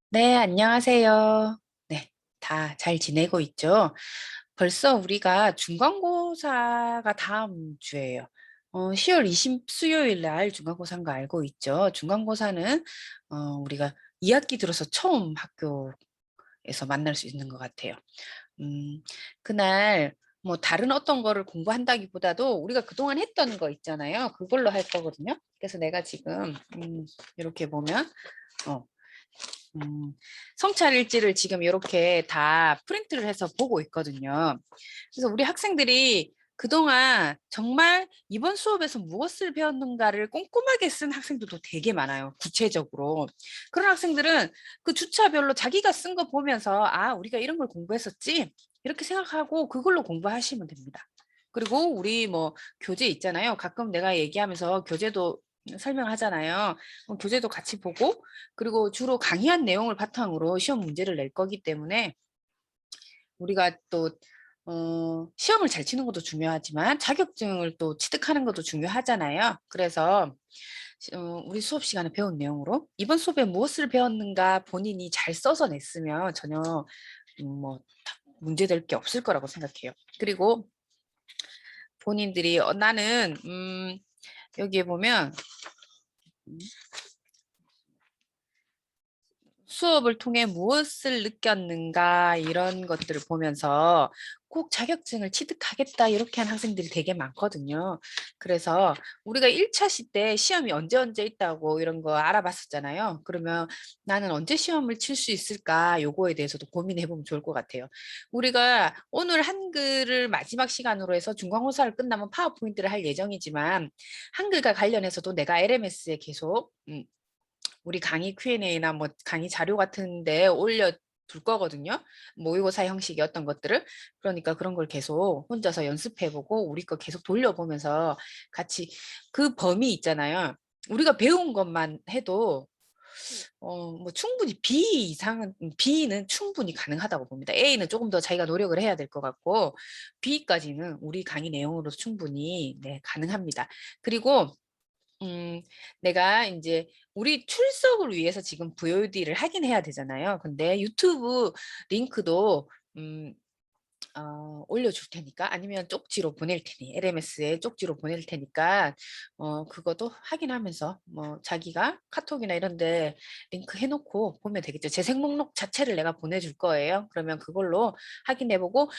네, 안녕하세요. 네, 다 잘 지내고 있죠? 벌써 우리가 중간고사가 다음 주예요. 10월 20 수요일 날 중간고사인 거 알고 있죠? 중간고사는 우리가 2학기 들어서 처음 학교에서 만날 수 있는 것 같아요. 그날 뭐 다른 어떤 거를 공부한다기보다도 우리가 그동안 했던 거 있잖아요. 그걸로 할 거거든요. 그래서 내가 지금 이렇게 보면 어, 음, 성찰 일지를 지금 이렇게 다 프린트를 해서 보고 있거든요. 그래서 우리 학생들이 그동안 정말 이번 수업에서 무엇을 배웠는가를 꼼꼼하게 쓴 학생들도 되게 많아요. 구체적으로. 그런 학생들은 그 주차별로 자기가 쓴 거 보면서 아, 우리가 이런 걸 공부했었지? 이렇게 생각하고 그걸로 공부하시면 됩니다. 그리고 우리 뭐 교재 있잖아요. 가끔 내가 얘기하면서 교재도 설명하잖아요. 교재도 같이 보고 그리고 주로 강의한 내용을 바탕으로 시험 문제를 낼 거기 때문에 우리가 또 시험을 잘 치는 것도 중요하지만 자격증을 또 취득하는 것도 중요하잖아요. 그래서 우리 수업 시간에 배운 내용으로 이번 수업에 무엇을 배웠는가 본인이 잘 써서 냈으면 전혀 뭐 문제될 게 없을 거라고 생각해요. 그리고 본인들이 나는 여기에 보면 수업을 통해 무엇을 느꼈는가 이런 것들을 보면서 꼭 자격증을 취득하겠다 이렇게 한 학생들이 되게 많거든요. 그래서 우리가 1차 시 때 시험이 언제 있다고 이런 거 알아봤었잖아요. 그러면 나는 언제 시험을 칠 수 있을까 요거에 대해서도 고민해 보면 좋을 것 같아요. 우리가 오늘 한글을 마지막 시간으로 해서 중간고사를 끝나면 파워포인트를 할 예정이지만 한글과 관련해서도 내가 LMS에 계속 우리 강의 Q&A나 뭐 강의 자료 같은데 올려둘 거거든요. 모의고사 형식의 어떤 것들을. 그러니까 그런 걸 계속 혼자서 연습해보고 우리 거 계속 돌려보면서 같이 그 범위 있잖아요. 우리가 배운 것만 해도 뭐 충분히 B 이상은 B는 충분히 가능하다고 봅니다. A는 조금 더 자기가 노력을 해야 될 것 같고 B까지는 우리 강의 내용으로 충분히 네, 가능합니다. 그리고 내가 이제 우리 출석을 위해서 지금 VOD를 하긴 해야 되잖아요. 근데 유튜브 링크도 올려줄 테니까 아니면 쪽지로 보낼 테니 LMS에 쪽지로 보낼 테니까 그것도 확인하면서 뭐 자기가 카톡이나 이런데 링크 해놓고 보면 되겠죠. 재생 목록 자체를 내가 보내줄 거예요. 그러면 그걸로 확인해보고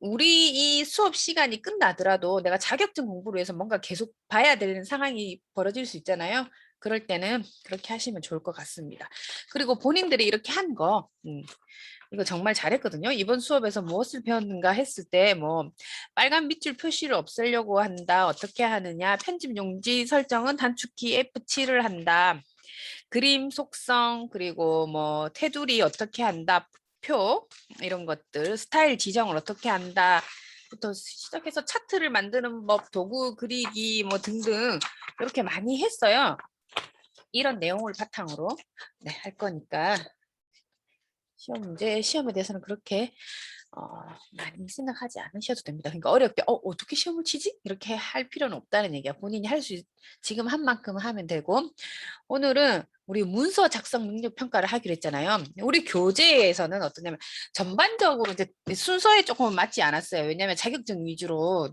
우리 이 수업 시간이 끝나더라도 내가 자격증 공부를 위해서 뭔가 계속 봐야 되는 상황이 벌어질 수 있잖아요. 그럴 때는 그렇게 하시면 좋을 것 같습니다. 그리고 본인들이 이렇게 한 거, 이거 정말 잘했거든요. 이번 수업에서 무엇을 배웠는가 했을 때 뭐 빨간 밑줄 표시를 없애려고 한다. 어떻게 하느냐. 편집 용지 설정은 단축키 F7을 한다. 그림 속성 그리고 뭐 테두리 어떻게 한다. 표 이런 것들 스타일 지정을 어떻게 한다. 부터 시작해서 차트를 만드는 법, 도구 그리기 뭐 등등 이렇게 많이 했어요. 이런 내용을 바탕으로 네, 할 거니까 시험에 대해서는 그렇게 어, 많이 생각하지 않으셔도 됩니다. 그러니까 어렵게 어떻게 시험을 치지? 이렇게 할 필요는 없다는 얘기야. 본인이 지금 한 만큼 하면 되고 오늘은 우리 문서 작성 능력 평가를 하기로 했잖아요. 우리 교재에서는 어떠냐면 전반적으로 이제 순서에 조금 맞지 않았어요. 왜냐하면 자격증 위주로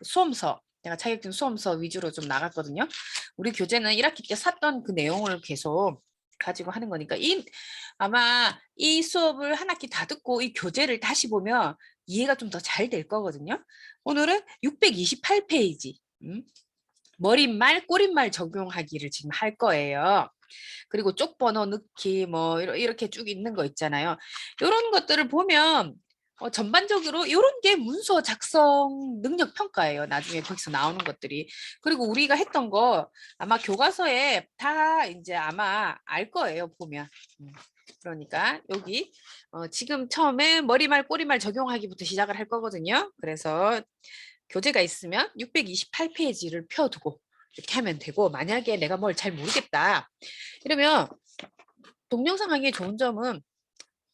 수험서 내가 자격증 수험서 위주로 좀 나갔거든요. 우리 교재는 1학기 때 샀던 그 내용을 계속 가지고 하는 거니까 아마 이 수업을 한 학기 다 듣고 이 교재를 다시 보면 이해가 좀 더 잘 될 거거든요. 오늘은 628페이지 머릿말, 꼬릿말 적용하기를 지금 할 거예요. 그리고 쪽번호 넣기 뭐 이렇게 쭉 있는 거 있잖아요. 이런 것들을 보면 전반적으로 이런 게 문서 작성 능력 평가예요. 나중에 거기서 나오는 것들이. 그리고 우리가 했던 거 아마 교과서에 다 이제 아마 알 거예요. 보면. 그러니까 여기 지금 처음에 머리말 꼬리말 적용하기부터 시작을 할 거거든요. 그래서 교재가 있으면 628페이지를 펴두고 이렇게 하면 되고 만약에 내가 뭘 잘 모르겠다 이러면 동영상 하기에 좋은 점은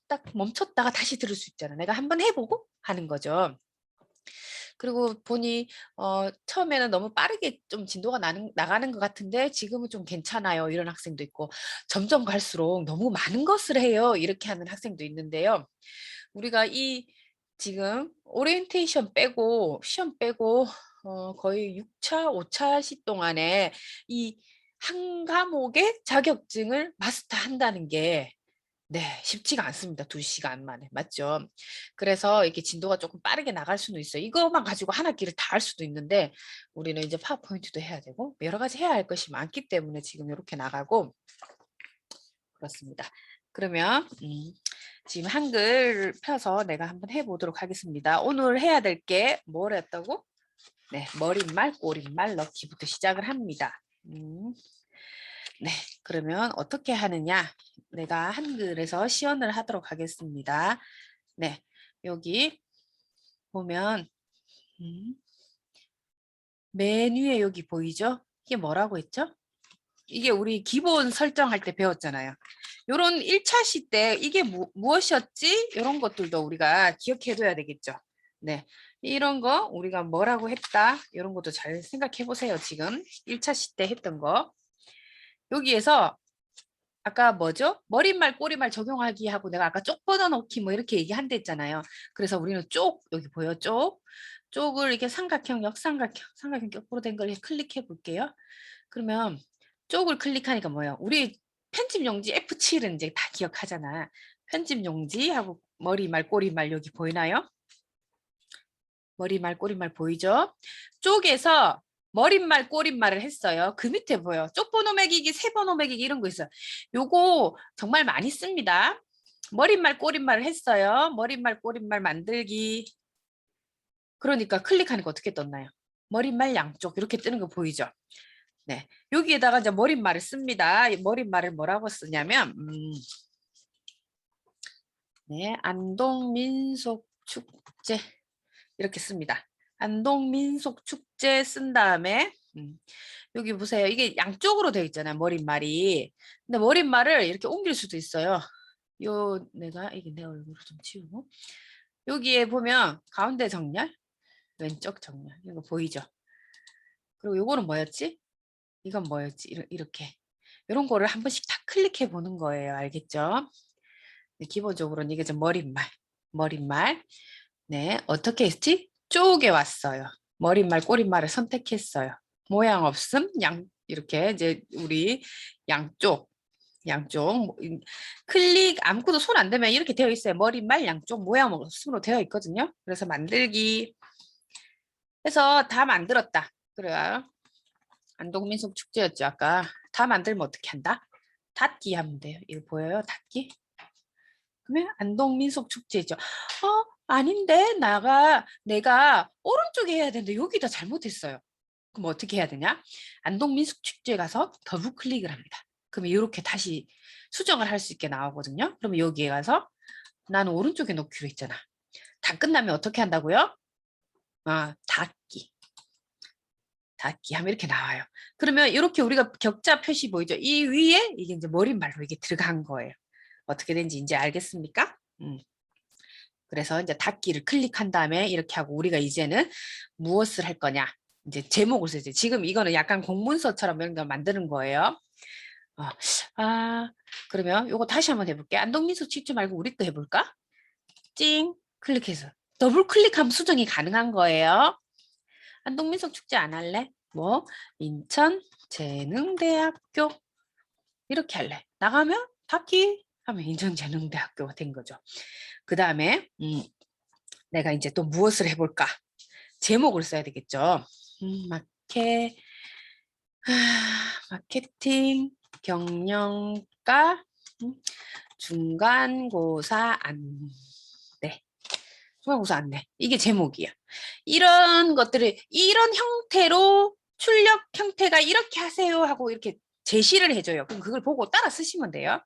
딱 멈췄다가 다시 들을 수 있잖아. 내가 한번 해보고 하는 거죠. 그리고 보니 처음에는 너무 빠르게 좀 진도가 나가는 것 같은데 지금은 좀 괜찮아요. 이런 학생도 있고 점점 갈수록 너무 많은 것을 해요. 이렇게 하는 학생도 있는데요. 우리가 이 지금 오리엔테이션 빼고 시험 빼고 거의 6차, 5차 시 동안에 이 한 과목의 자격증을 마스터한다는 게 네, 쉽지가 않습니다. 2시간 만에. 맞죠? 그래서 이렇게 진도가 조금 빠르게 나갈 수는 있어요. 이것만 가지고 한 학기를 다 할 수도 있는데 우리는 이제 파워포인트도 해야 되고 여러 가지 해야 할 것이 많기 때문에 지금 이렇게 나가고 그렇습니다. 그러면 지금 한글 펴서 내가 한번 해보도록 하겠습니다. 오늘 해야 될 게 뭐랬다고? 네, 머릿말, 꼬릿말 넣기부터 시작을 합니다. 네, 그러면 어떻게 하느냐? 내가 한글에서 시연을 하도록 하겠습니다. 네, 여기 보면 메뉴에 여기 보이죠? 이게 뭐라고 했죠? 이게 우리 기본 설정할 때 배웠잖아요. 요런 1차 시 때 이게 무엇이었지? 이런 것들도 우리가 기억해둬야 되겠죠. 네, 이런 거 우리가 뭐라고 했다? 이런 것도 잘 생각해 보세요. 지금 1차 시 때 했던 거. 여기에서 아까 뭐죠? 머릿말, 꼬리말 적용하기 하고 내가 아까 쪽 뻗어놓기 뭐 이렇게 얘기한다 했잖아요. 그래서 우리는 쪽, 여기 보여? 쪽. 쪽을 이렇게 삼각형, 역삼각형, 삼각형 거꾸로 된 걸 클릭해 볼게요. 그러면 쪽을 클릭하니까 뭐예요? 우리 편집 용지 F7은 이제 다 기억하잖아. 편집 용지 하고 머리말, 꼬리말 여기 보이나요? 머리말, 꼬리말 보이죠? 쪽에서 머릿말, 꼬릿말을 했어요. 그 밑에 보여. 쪽번호 매기기, 세번호 매기기 이런 거 있어요. 요거 정말 많이 씁니다. 머릿말, 꼬릿말을 했어요. 머릿말, 꼬릿말 만들기. 그러니까 클릭하니까 어떻게 떴나요? 머릿말 양쪽 이렇게 뜨는 거 보이죠? 네, 여기에다가 이제 머릿말을 씁니다. 이 머릿말을 뭐라고 쓰냐면 네, 안동민속축제 이렇게 씁니다. 안동민속축제 쓴 다음에 여기 보세요. 이게 양쪽으로 되어 있잖아요. 머릿말이. 근데 머릿말을 이렇게 옮길 수도 있어요. 이게 내 얼굴을 좀 치우고 여기에 보면 가운데 정렬, 왼쪽 정렬 이거 보이죠? 그리고 요거는 뭐였지? 이건 뭐였지? 이렇게 이런 거를 한 번씩 다 클릭해 보는 거예요. 알겠죠? 네, 기본적으로는 이게 좀 머릿말. 네, 어떻게 했지? 쪼개 왔어요. 머릿말, 꼬릿말을 선택했어요. 모양 없음, 이렇게 이제 우리 양쪽, 클릭 아무것도 손 안 대면 이렇게 되어 있어요. 머릿말 양쪽 모양 없음으로 되어 있거든요. 그래서 만들기 해서 다 만들었다. 그래요. 안동민속 축제였죠. 아까 다 만들면 어떻게 한다? 닫기 하면 돼요. 이거 보여요? 닫기? 그러면 안동민속 축제죠. 아닌데 내가 오른쪽에 해야 되는데 여기다 잘못했어요. 그럼 어떻게 해야 되냐? 안동민속 축제 가서 더블 클릭을 합니다. 그러면 이렇게 다시 수정을 할 수 있게 나오거든요. 그러면 여기에 가서 나는 오른쪽에 놓기로 했잖아. 다 끝나면 어떻게 한다고요? 닫기. 닫기 하면 이렇게 나와요. 그러면 이렇게 우리가 격자 표시 보이죠? 이 위에 이게 이제 머릿말로 이게 들어간 거예요. 어떻게 된지 이제 알겠습니까? 그래서 이제 닫기를 클릭한 다음에 이렇게 하고 우리가 이제는 무엇을 할 거냐? 이제 제목을 써야지. 지금 이거는 약간 공문서처럼 이런 걸 만드는 거예요. 어, 그러면 이거 다시 한번 해볼게. 안동민속 축제 말고 우리 거 해볼까? 찡 클릭해서 더블 클릭하면 수정이 가능한 거예요. 안동민속 축제 안 할래? 뭐 인천재능대학교 이렇게 할래. 나가면 닫기 하면 인천재능대학교가 된 거죠. 그 다음에 내가 이제 또 무엇을 해볼까? 제목을 써야 되겠죠. 마케팅 경영과 중간고사 안내. 중간고사 안내. 이게 제목이야. 이런 것들을 이런 형태로 출력 형태가 이렇게 하세요 하고 이렇게 제시를 해줘요. 그럼 그걸 보고 따라 쓰시면 돼요.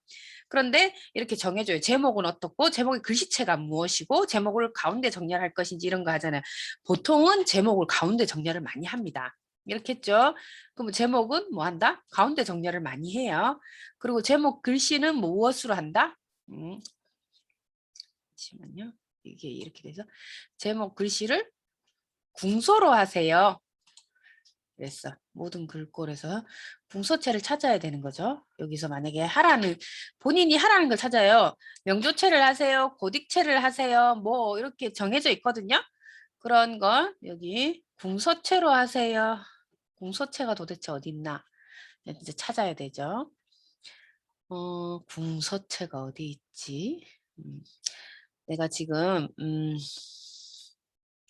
그런데 이렇게 정해줘요. 제목은 어떻고 제목의 글씨체가 무엇이고 제목을 가운데 정렬할 것인지 이런 거 하잖아요. 보통은 제목을 가운데 정렬을 많이 합니다. 이렇게 했죠. 그럼 제목은 뭐 한다? 가운데 정렬을 많이 해요. 그리고 제목 글씨는 무엇으로 한다? 잠시만요. 이게 이렇게 돼서 제목 글씨를 궁서로 하세요. 그랬어. 모든 글꼴에서 궁서체를 찾아야 되는 거죠. 여기서 만약에 본인이 하라는 걸 찾아요. 명조체를 하세요. 고딕체를 하세요. 뭐 이렇게 정해져 있거든요. 그런 걸 여기 궁서체로 하세요. 궁서체가 도대체 어디 있나? 이제 찾아야 되죠. 궁서체가 어디 있지? 내가 지금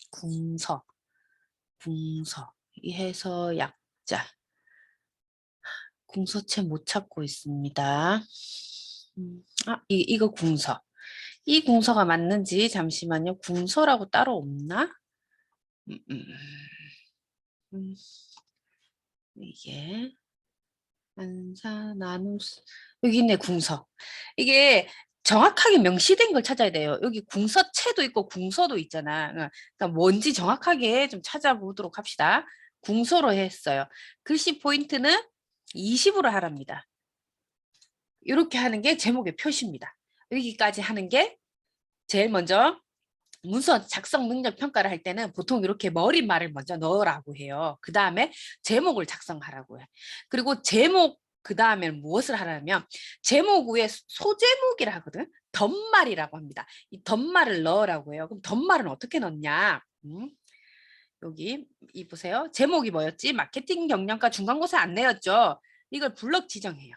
궁서 이 해서 약자 궁서체 못 찾고 있습니다. 이거 궁서. 이 궁서가 맞는지 잠시만요. 궁서라고 따로 없나? 음, 음, 음. 이게 안사 나누스 여기 있네 궁서. 이게 정확하게 명시된 걸 찾아야 돼요. 여기 궁서체도 있고 궁서도 있잖아. 그러니까 뭔지 정확하게 좀 찾아보도록 합시다. 궁서로 했어요. 글씨 포인트는 20으로 하랍니다. 이렇게 하는 게 제목의 표시입니다. 여기까지 하는 게 제일 먼저 문서 작성 능력 평가를 할 때는 보통 이렇게 머릿말을 먼저 넣으라고 해요. 그 다음에 제목을 작성하라고 해. 그리고 제목 그 다음에 무엇을 하라면 제목 위에 소제목이라 하거든. 덧말이라고 합니다. 이 덧말을 넣으라고 해요. 그럼 덧말은 어떻게 넣냐? 여기 이 보세요. 제목이 뭐였지? 마케팅 경영과 중간고사 안내였죠. 이걸 블럭 지정해요.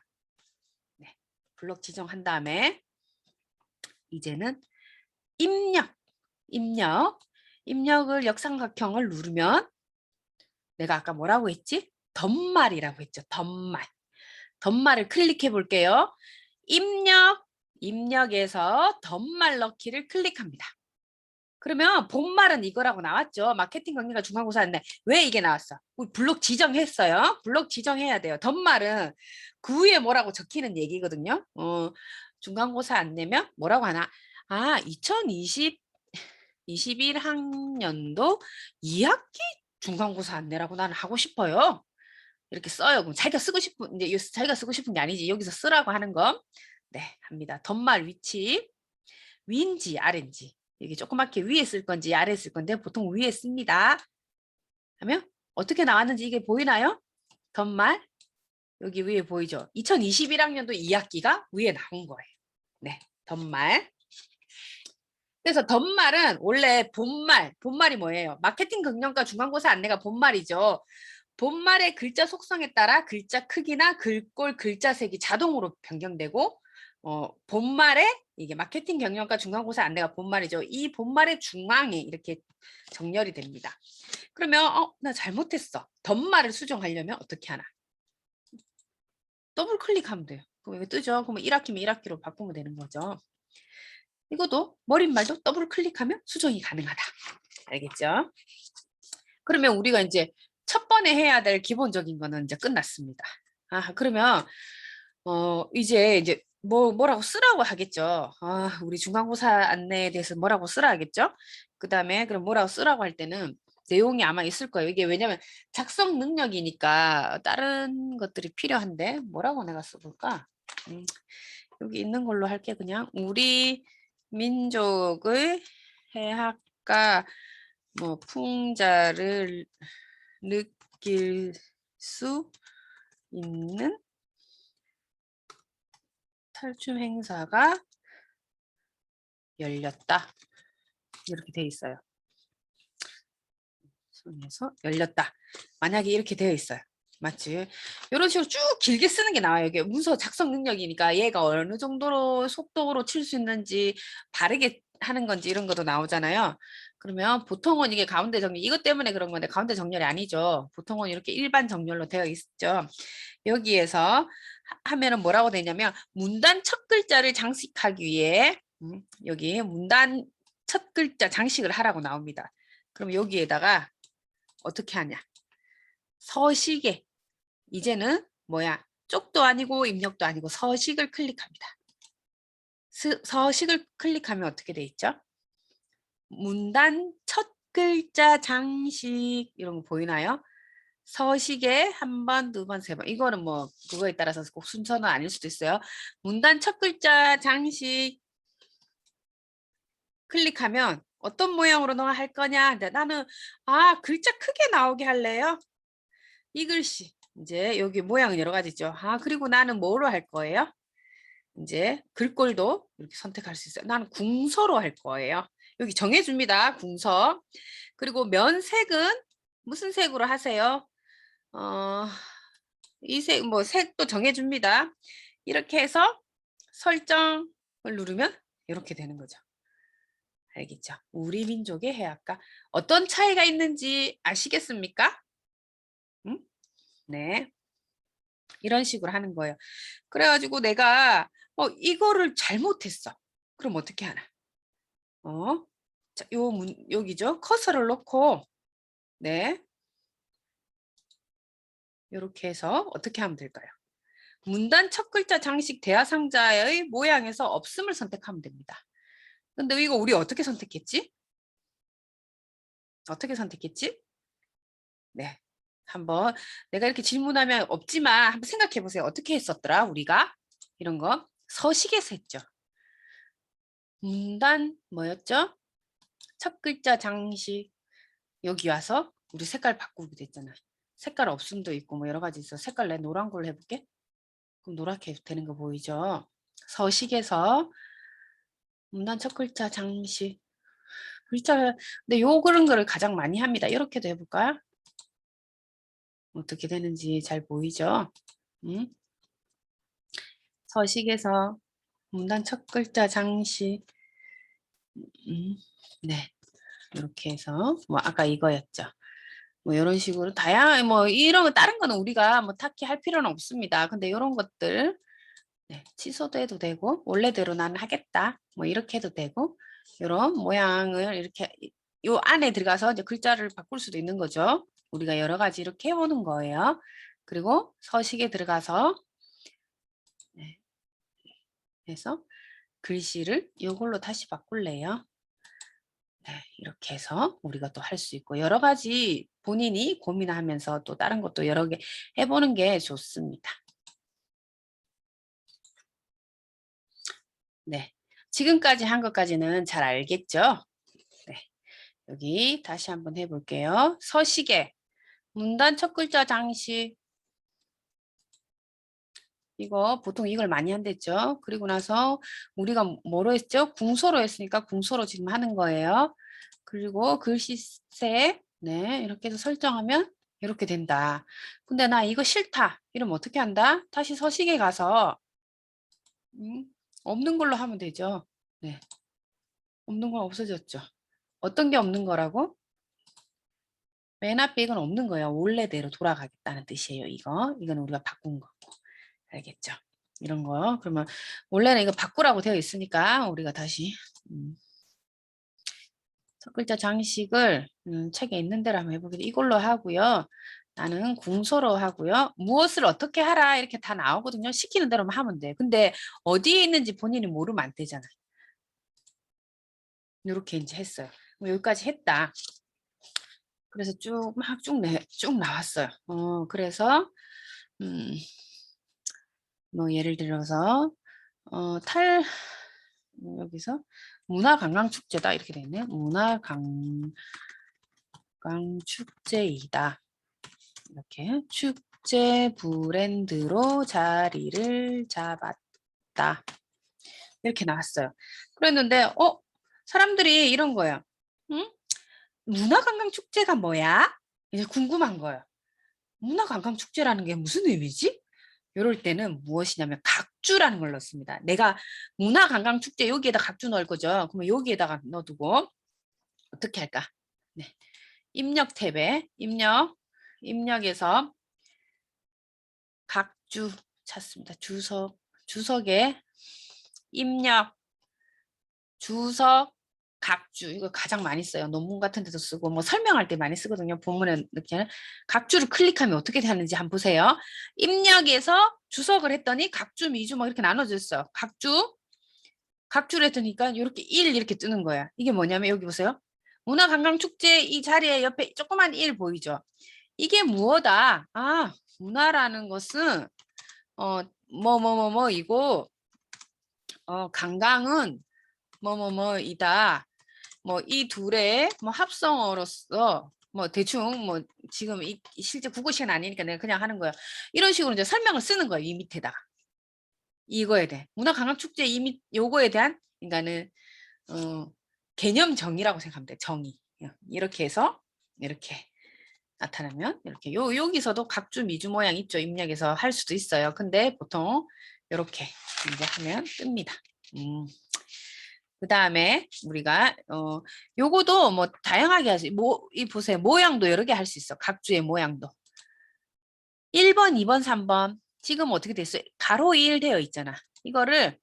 네, 블럭 지정한 다음에 이제는 입력을 역삼각형을 누르면 내가 아까 뭐라고 했지? 덧말이라고 했죠. 덧말을 클릭해 볼게요. 입력에서 덧말 넣기를 클릭합니다. 그러면 본말은 이거라고 나왔죠. 마케팅 경리가 중간고사인데 왜 이게 나왔어? 우리 블록 지정했어요. 블록 지정해야 돼요. 덧말은 그 위에 뭐라고 적히는 얘기거든요. 중간고사 안 내면 뭐라고 하나? 21학년도 2학기 중간고사 안 내라고 나는 하고 싶어요. 이렇게 써요. 그럼 자기가 쓰고 싶은 이제 자기가 쓰고 싶은 게 아니지. 여기서 쓰라고 하는 거. 네, 합니다. 덧말 위치 위인지 아래인지 여기 조그맣게 위에 쓸 건지 아래에 쓸 건데 보통 위에 씁니다. 하면 어떻게 나왔는지 이게 보이나요? 덧말 여기 위에 보이죠? 2021학년도 2학기가 위에 나온 거예요. 네, 덧말. 그래서 덧말은 원래 본말이 뭐예요? 마케팅 경영과 중간고사 안내가 본말이죠. 본말의 글자 속성에 따라 글자 크기나 글꼴 글자 색이 자동으로 변경되고 본말에 이게 마케팅 경영과 중간고사 안내가 본말이죠. 이 본말의 중앙에 이렇게 정렬이 됩니다. 그러면 나 잘못했어. 덧말을 수정하려면 어떻게 하나? 더블 클릭하면 돼요. 그럼 이거 뜨죠? 그러면 1학기면 1학기로 바꾸면 되는 거죠. 이것도 머릿말도 더블 클릭하면 수정이 가능하다. 알겠죠? 그러면 우리가 이제 첫 번에 해야 될 기본적인 거는 이제 끝났습니다. 그러면 이제 뭐라고 쓰라고 하겠죠. 우리 중간고사 안내에 대해서 뭐라고 쓰라 하겠죠. 그 다음에 그럼 뭐라고 쓰라고 할 때는 내용이 아마 있을 거예요. 이게 왜냐면 작성 능력이니까 다른 것들이 필요한데 뭐라고 내가 써볼까? 여기 있는 걸로 할게 그냥 우리 민족의 해학과 뭐 풍자를 느낄 수 있는 탈춤 행사가 열렸다. 이렇게 돼 있어요. 손에서 열렸다. 만약에 이렇게 되어 있어요. 맞지? 이런 식으로 쭉 길게 쓰는 게 나와요. 이게 문서 작성 능력이니까 얘가 어느 정도로 속도로 칠 수 있는지 바르게 하는 건지 이런 것도 나오잖아요. 그러면 보통은 이게 가운데 정렬, 이것 때문에 그런 건데 가운데 정렬이 아니죠. 보통은 이렇게 일반 정렬로 되어 있죠. 여기에서 하면은 뭐라고 되냐면 문단 첫 글자를 장식하기 위해 여기 문단 첫 글자 장식을 하라고 나옵니다. 그럼 여기에다가 어떻게 하냐? 서식에 이제는 뭐야? 쪽도 아니고 입력도 아니고 서식을 클릭합니다. 서식을 클릭하면 어떻게 돼 있죠? 문단 첫 글자 장식 이런 거 보이나요? 서식에 한 번, 두 번, 세 번. 이거는 뭐 그거에 따라서 꼭 순서는 아닐 수도 있어요. 문단 첫 글자 장식 클릭하면 어떤 모양으로 너 할 거냐? 근데 나는 글자 크게 나오게 할래요. 이 글씨. 이제 여기 모양은 여러 가지 있죠. 그리고 나는 뭐로 할 거예요? 이제 글꼴도 이렇게 선택할 수 있어요. 나는 궁서로 할 거예요. 여기 정해줍니다. 궁서. 그리고 면색은 무슨 색으로 하세요? 이 색, 뭐 색도 정해줍니다. 이렇게 해서 설정을 누르면 이렇게 되는 거죠. 알겠죠? 우리 민족의 해악과 어떤 차이가 있는지 아시겠습니까? 응? 네. 이런 식으로 하는 거예요. 그래가지고 내가 이거를 잘못했어. 그럼 어떻게 하나? 자, 여기죠. 커서를 놓고 네. 이렇게 해서 어떻게 하면 될까요? 문단 첫 글자 장식 대하상자의 모양에서 없음을 선택하면 됩니다. 근데 이거 우리 어떻게 선택했지? 어떻게 선택했지? 네. 한번 내가 이렇게 질문하면 없지만 한번 생각해 보세요. 어떻게 했었더라 우리가? 이런 거 서식에서 했죠. 문단 뭐였죠? 첫 글자 장식 여기 와서 우리 색깔 바꾸게 됐잖아. 색깔 없음도 있고 뭐 여러 가지 있어. 색깔 내 노란 걸로 해볼게. 그럼 노랗게 되는 거 보이죠? 서식에서 문단 첫 글자 장식 글자 근데 요 그런 거를 가장 많이 합니다. 이렇게도 해볼까요? 어떻게 되는지 잘 보이죠? 서식에서 문단 첫 글자 장식 네 이렇게 해서 뭐 아까 이거였죠. 뭐 이런 식으로 다양한 뭐 이런 거 다른 거는 우리가 뭐 딱히 할 필요는 없습니다. 근데 이런 것들 네, 취소도 해도 되고 원래대로 나는 하겠다 뭐 이렇게 해도 되고 이런 모양을 이렇게 요 안에 들어가서 이제 글자를 바꿀 수도 있는 거죠. 우리가 여러 가지 이렇게 해보는 거예요. 그리고 서식에 들어가서 네, 해서 글씨를 이걸로 다시 바꿀래요. 네, 이렇게 해서 우리가 또 할 수 있고 여러 가지 본인이 고민하면서 또 다른 것도 여러 개 해보는 게 좋습니다. 네, 지금까지 한 것까지는 잘 알겠죠? 네, 여기 다시 한번 해볼게요. 서식에 문단 첫 글자 장식 이거 보통 이걸 많이 한댔죠. 그리고 나서 우리가 뭐로 했죠? 궁서로 했으니까 궁서로 지금 하는 거예요. 그리고 글씨색 네 이렇게 해서 설정하면 이렇게 된다. 근데 나 이거 싫다. 이러면 어떻게 한다? 다시 서식에 가서 없는 걸로 하면 되죠. 네, 없는 건 없어졌죠. 어떤 게 없는 거라고? 맨 앞에 이건 없는 거예요. 원래대로 돌아가겠다는 뜻이에요. 이건 우리가 바꾼 거고. 알겠죠? 이런 거. 그러면 원래는 이거 바꾸라고 되어 있으니까 우리가 다시 첫 글자 장식을 책에 있는 대로 한번 해보겠습니다. 이걸로 하고요. 나는 궁서로 하고요. 무엇을 어떻게 하라 이렇게 다 나오거든요. 시키는 대로만 하면 돼. 근데 어디에 있는지 본인이 모르면 안 되잖아. 이렇게 이제 했어요. 뭐 여기까지 했다. 그래서 쭉 나왔어요. 그래서 뭐 예를 들어서 여기서 문화관광축제다 이렇게 돼 있네. 문화관광축제이다. 이렇게 축제 브랜드로 자리를 잡았다. 이렇게 나왔어요. 그랬는데 사람들이 이런 거예요. 응? 문화관광축제가 뭐야? 이제 궁금한 거예요. 문화관광축제라는 게 무슨 의미지? 이럴 때는 무엇이냐면 각주라는 걸 넣습니다. 내가 문화관광축제 여기에다 각주 넣을 거죠. 그러면 여기에다가 넣어두고 어떻게 할까? 네. 입력 탭에 입력에서 각주 찾습니다. 주석에 입력 주석 각주 이거 가장 많이 써요. 논문 같은 데도 쓰고 뭐 설명할 때 많이 쓰거든요. 본문에 이렇게 각주를 클릭하면 어떻게 되는지 한번 보세요. 입력에서 주석을 했더니 각주, 미주 뭐 이렇게 나눠져 있어요. 각주를 했더니까 이렇게 1 이렇게 뜨는 거야. 이게 뭐냐면 여기 보세요. 문화관광축제 이 자리에 옆에 조그만 1 보이죠? 이게 무엇다? 문화라는 것은 이고 관광은 뭐뭐뭐이다. 뭐 이 둘의 뭐 합성어로서 뭐 대충 뭐 지금 실제 국어 시간 아니니까 내가 그냥 하는 거야. 이런 식으로 이제 설명을 쓰는 거야. 이 밑에다가. 이거에 대해 문화관광축제 요거에 대한 그러니까는 개념 정의라고 생각하면 돼. 정의. 이렇게 해서 이렇게 나타나면 이렇게 여기서도 각주 미주 모양 있죠. 입력해서 할 수도 있어요. 근데 보통 이렇게 이제 하면 뜹니다. 그 다음에 우리가 요거도 뭐 다양하게 하지. 이 보세요. 모양도 여러 개 할 수 있어. 각주의 모양도. 1번, 2번, 3번. 지금 어떻게 됐어요? 가로 1 되어 있잖아. 이거를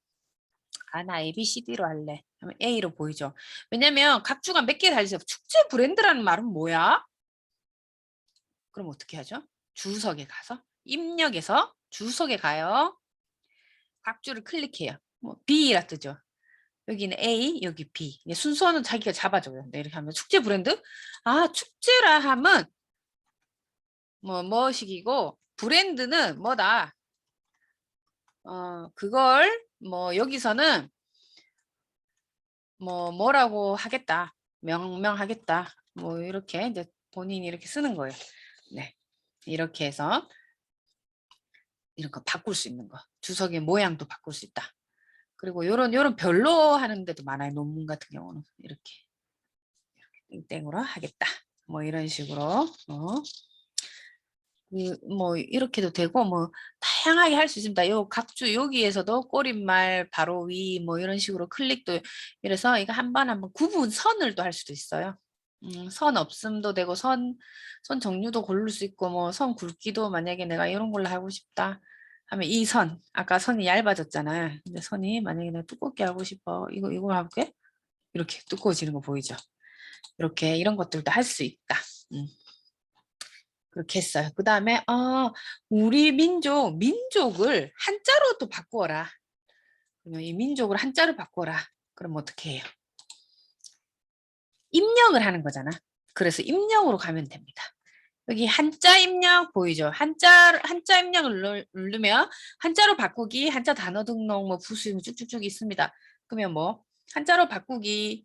나 A, B, C, D로 할래. 하면 A로 보이죠. 왜냐면 각주가 몇 개 달려있어. 축제 브랜드라는 말은 뭐야? 그럼 어떻게 하죠? 주석에 가서 입력해서 주석에 가요. 각주를 클릭해요. 뭐 B라 뜨죠. 여기는 A, 여기 B. 순서는 자기가 잡아줘요. 네, 이렇게 하면 축제 브랜드? 축제라 하면 뭐식이고 브랜드는 뭐다. 그걸 뭐 여기서는 뭐라고 하겠다. 명명하겠다. 뭐 이렇게 이제 본인이 이렇게 쓰는 거예요. 네. 이렇게 해서 이런 거 바꿀 수 있는 거. 주석의 모양도 바꿀 수 있다. 그리고 요런 별로 하는 데도 많아요. 논문 같은 경우는 이렇게 땡땡으로 하겠다. 뭐 이런 식으로 뭐 이렇게도 되고 뭐 다양하게 할 수 있습니다. 요 각주 여기에서도 꼬릿말 바로 위 뭐 이런 식으로 클릭도 이래서 이거 한 번 구분 선을 또 할 수도 있어요. 선 없음도 되고 선 종류도 고를 수 있고 뭐 선 굵기도 만약에 내가 이런 걸로 하고 싶다 하면 이 선 아까 선이 얇아졌잖아요. 근데 선이 만약에 내가 두껍게 하고 싶어 이거 할게 이렇게 두꺼워지는 거 보이죠? 이렇게 이런 것들도 할 수 있다. 그렇게 했어요. 그 다음에 우리 민족을 한자로 또 바꾸어라. 그러면 이 민족을 한자로 바꾸어라. 그럼 어떻게 해요? 입력을 하는 거잖아. 그래서 입력으로 가면 됩니다. 여기 한자 입력 보이죠? 한자 입력을 누르면 한자로 바꾸기, 한자 단어 등록, 뭐 부수 쭉쭉쭉 있습니다. 그러면 뭐 한자로 바꾸기,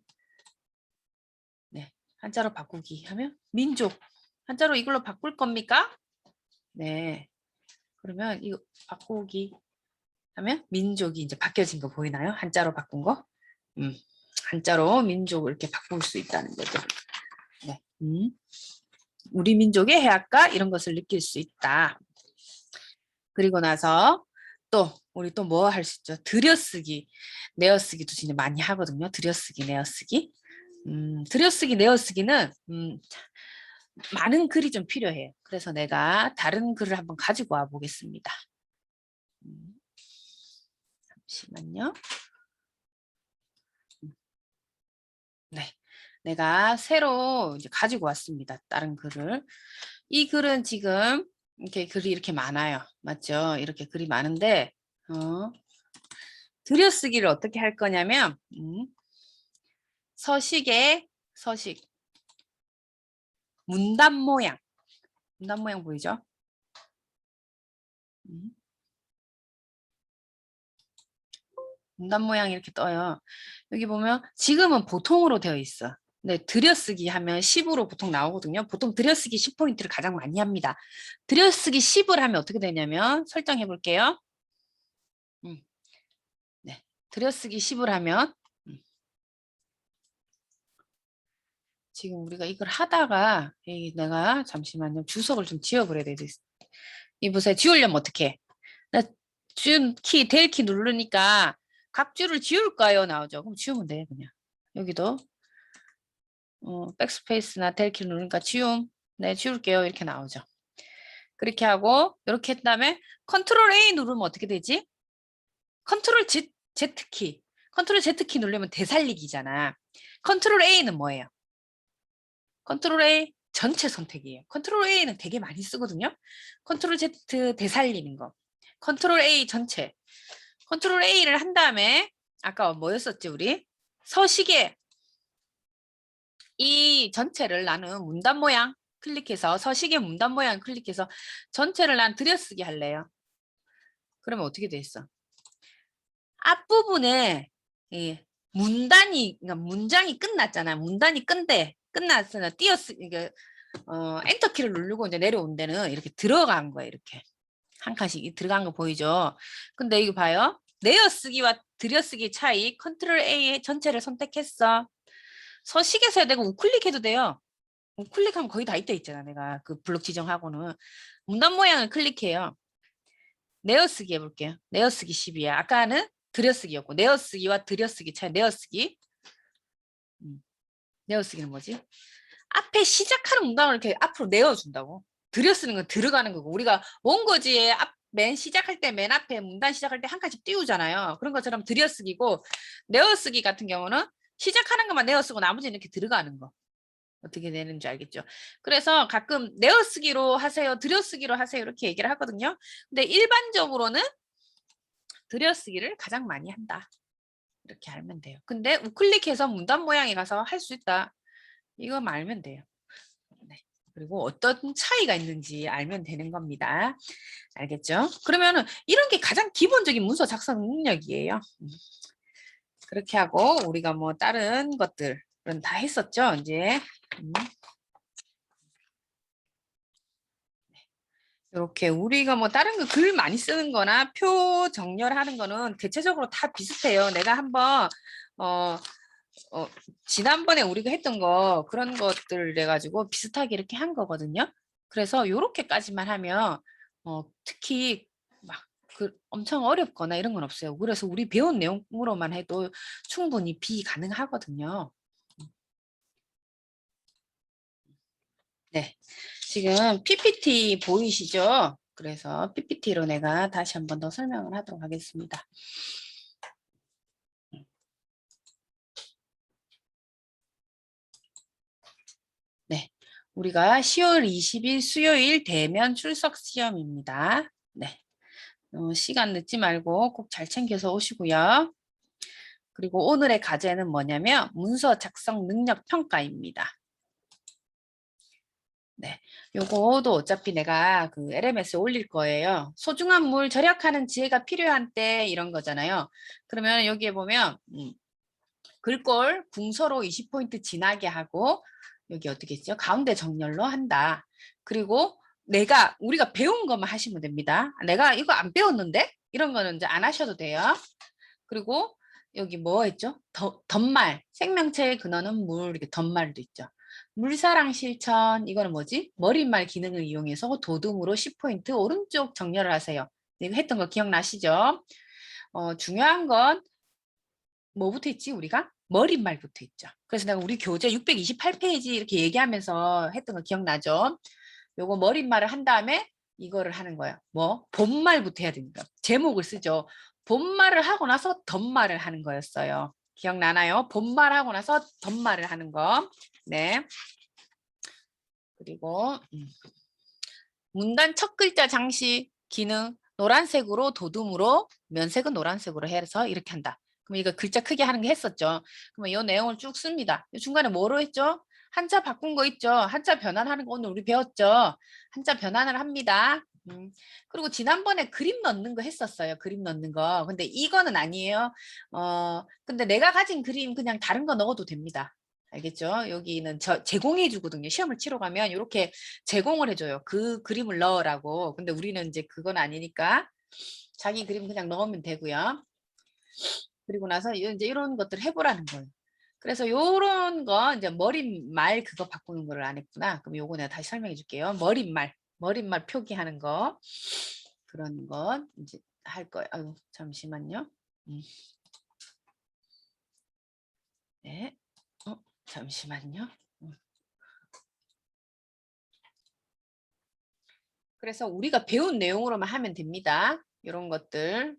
네, 한자로 바꾸기 하면 민족 한자로 이걸로 바꿀 겁니까? 네. 그러면 이거 바꾸기 하면 민족이 이제 바뀌어진 거 보이나요? 한자로 바꾼 거? 한자로 민족을 이렇게 바꿀 수 있다는 거죠. 네. 우리 민족의 해악과 이런 것을 느낄 수 있다. 그리고 나서 또 우리 또 뭐 할 수 있죠? 들여쓰기, 내어쓰기도 진짜 많이 하거든요. 들여쓰기, 내어쓰기. 들여쓰기, 내어쓰기는 많은 글이 좀 필요해요. 그래서 내가 다른 글을 한번 가지고 와 보겠습니다. 잠시만요. 네. 내가 새로 이제 가지고 왔습니다. 다른 글을. 이 글은 지금 이렇게 글이 이렇게 많아요. 맞죠? 이렇게 글이 많은데 들여쓰기를 어떻게 할 거냐면 서식 문단 모양 보이죠? 문단 모양 이렇게 떠요. 여기 보면 지금은 보통으로 되어 있어. 네, 들여쓰기 하면 10으로 보통 나오거든요. 보통 들여쓰기 10포인트를 가장 많이 합니다. 들여쓰기 10을 하면 어떻게 되냐면 설정해 볼게요. 네, 들여쓰기 10을 하면 지금 우리가 이걸 하다가 내가 잠시만요. 주석을 좀 지워버려야 돼. 이 보세요. 지우려면 어떻게 해? 나 지운 키, 델 키 누르니까 각주를 지울까요? 나오죠. 그럼 지우면 돼, 그냥. 여기도 백스페이스나 델 키 누르니까 지움. 네, 지울게요. 이렇게 나오죠. 그렇게 하고 이렇게 한 다음에 컨트롤 A 누르면 어떻게 되지? 컨트롤 Z키. 컨트롤 Z키 누르면 되살리기잖아. 컨트롤 A는 뭐예요? 컨트롤 A 전체 선택이에요. 컨트롤 A는 되게 많이 쓰거든요. 컨트롤 Z 되살리는 거. 컨트롤 A 전체. 컨트롤 A를 한 다음에 아까 뭐였었지 우리? 서식에 이 전체를 나는 문단 모양 클릭해서 서식의 문단 모양 클릭해서 전체를 난 들여쓰기 할래요. 그러면 어떻게 돼 있어? 앞부분에 그러니까 문장이 끝났잖아. 문단이 끝났으나 이게 엔터키를 누르고 이제 내려온 데는 이렇게 들어간 거예요. 이렇게 한 칸씩 들어간 거 보이죠? 근데 이거 봐요. 내어쓰기와 들여쓰기 차이. 컨트롤 A 전체를 선택했어. 서식에서 내가 우클릭해도 돼요. 우클릭하면 거의 다 있다 있잖아. 내가 그 블록 지정하고는 문단 모양을 클릭해요. 내어쓰기 해볼게요. 내어쓰기 10이야. 아까는 들여쓰기였고 내어쓰기와 들여쓰기 차이. 내어쓰기. 내어쓰기는 뭐지? 앞에 시작하는 문장을 이렇게 앞으로 내어준다고. 들여쓰는 건 들어가는 거고 우리가 원고지에 맨 시작할 때 맨 앞에 문단 시작할 때 한 칸씩 띄우잖아요. 그런 것처럼 들여쓰기고 내어쓰기 같은 경우는 시작하는 것만 내어쓰고 나머지는 이렇게 들어가는 거. 어떻게 되는지 알겠죠? 그래서 가끔 내어쓰기로 하세요, 들여쓰기로 하세요 이렇게 얘기를 하거든요. 근데 일반적으로는 들여쓰기를 가장 많이 한다. 이렇게 알면 돼요. 근데 우클릭해서 문단 모양에 가서 할 수 있다. 이거 알면 돼요. 네. 그리고 어떤 차이가 있는지 알면 되는 겁니다. 알겠죠? 그러면은 이런 게 가장 기본적인 문서 작성 능력이에요. 그렇게 하고 우리가 뭐 다른 것들은 다 했었죠. 이제 이렇게 우리가 뭐 다른 거 글 많이 쓰는 거나 표 정렬하는 거는 대체적으로 다 비슷해요. 내가 한번 어, 지난번에 우리가 했던 거 그런 것들 해가지고 비슷하게 이렇게 한 거거든요. 그래서 요렇게까지만 하면 특히 막 엄청 어렵거나 이런 건 없어요. 그래서 우리 배운 내용으로만 해도 충분히 비가능하거든요. 네, 지금 PPT 보이시죠? 그래서 PPT로 내가 다시 한 번 더 설명을 하도록 하겠습니다. 네, 우리가 10월 20일 수요일 대면 출석 시험입니다. 네, 시간 늦지 말고 꼭 잘 챙겨서 오시고요. 그리고 오늘의 과제는 뭐냐면 문서 작성 능력 평가입니다. 네, 요거도 어차피 내가 그 LMS에 올릴 거예요. 소중한 물 절약하는 지혜가 필요한 때 이런 거잖아요. 그러면 여기에 보면 글꼴 궁서로 20포인트 지나게 하고 여기 어떻게 했죠? 가운데 정렬로 한다. 그리고 우리가 배운 것만 하시면 됩니다. 내가 이거 안 배웠는데? 이런 거는 이제 안 하셔도 돼요. 그리고 여기 뭐 했죠? 덧말. 생명체의 근원은 물. 이렇게 덧말도 있죠. 물사랑 실천. 이거는 뭐지? 머릿말 기능을 이용해서 도둠으로 10포인트 오른쪽 정렬을 하세요. 이거 했던 거 기억나시죠? 중요한 건 뭐부터 했지 우리가? 머릿말부터 했죠. 그래서 내가 우리 교재 628페이지 이렇게 얘기하면서 했던 거 기억나죠? 요거 머릿말을 한 다음에 이거를 하는 거예요. 뭐? 본말부터 해야 됩니다. 제목을 쓰죠. 본말을 하고 나서 덧말을 하는 거였어요. 기억나나요? 본말하고 나서 덧말을 하는 거. 네. 그리고 문단 첫 글자 장식 기능 노란색으로 도둠으로 면색은 노란색으로 해서 이렇게 한다. 그럼 이거 글자 크게 하는 게 했었죠. 그러면 이 내용을 쭉 씁니다. 중간에 뭐로 했죠? 한자 바꾼 거 있죠. 한자 변환하는 거 오늘 우리 배웠죠. 한자 변환을 합니다. 그리고 지난번에 그림 넣는 거 했었어요. 그림 넣는 거. 근데 이거는 아니에요. 근데 내가 가진 그림 그냥 다른 거 넣어도 됩니다. 알겠죠? 여기는 제공해 주거든요. 시험을 치러 가면 이렇게 제공을 해줘요. 그 그림을 넣으라고. 근데 우리는 이제 그건 아니니까 자기 그림 그냥 넣으면 되고요. 그리고 나서 이제 이런 것들 해보라는 거예요. 그래서 요런 거 이제 머릿말 그거 바꾸는 거를 안 했구나. 그럼 요거 내가 다시 설명해 줄게요. 머릿말 표기하는 거 그런 거 이제 할 거예요. 아유 잠시만요. 네. 잠시만요. 그래서 우리가 배운 내용으로만 하면 됩니다. 이런 것들.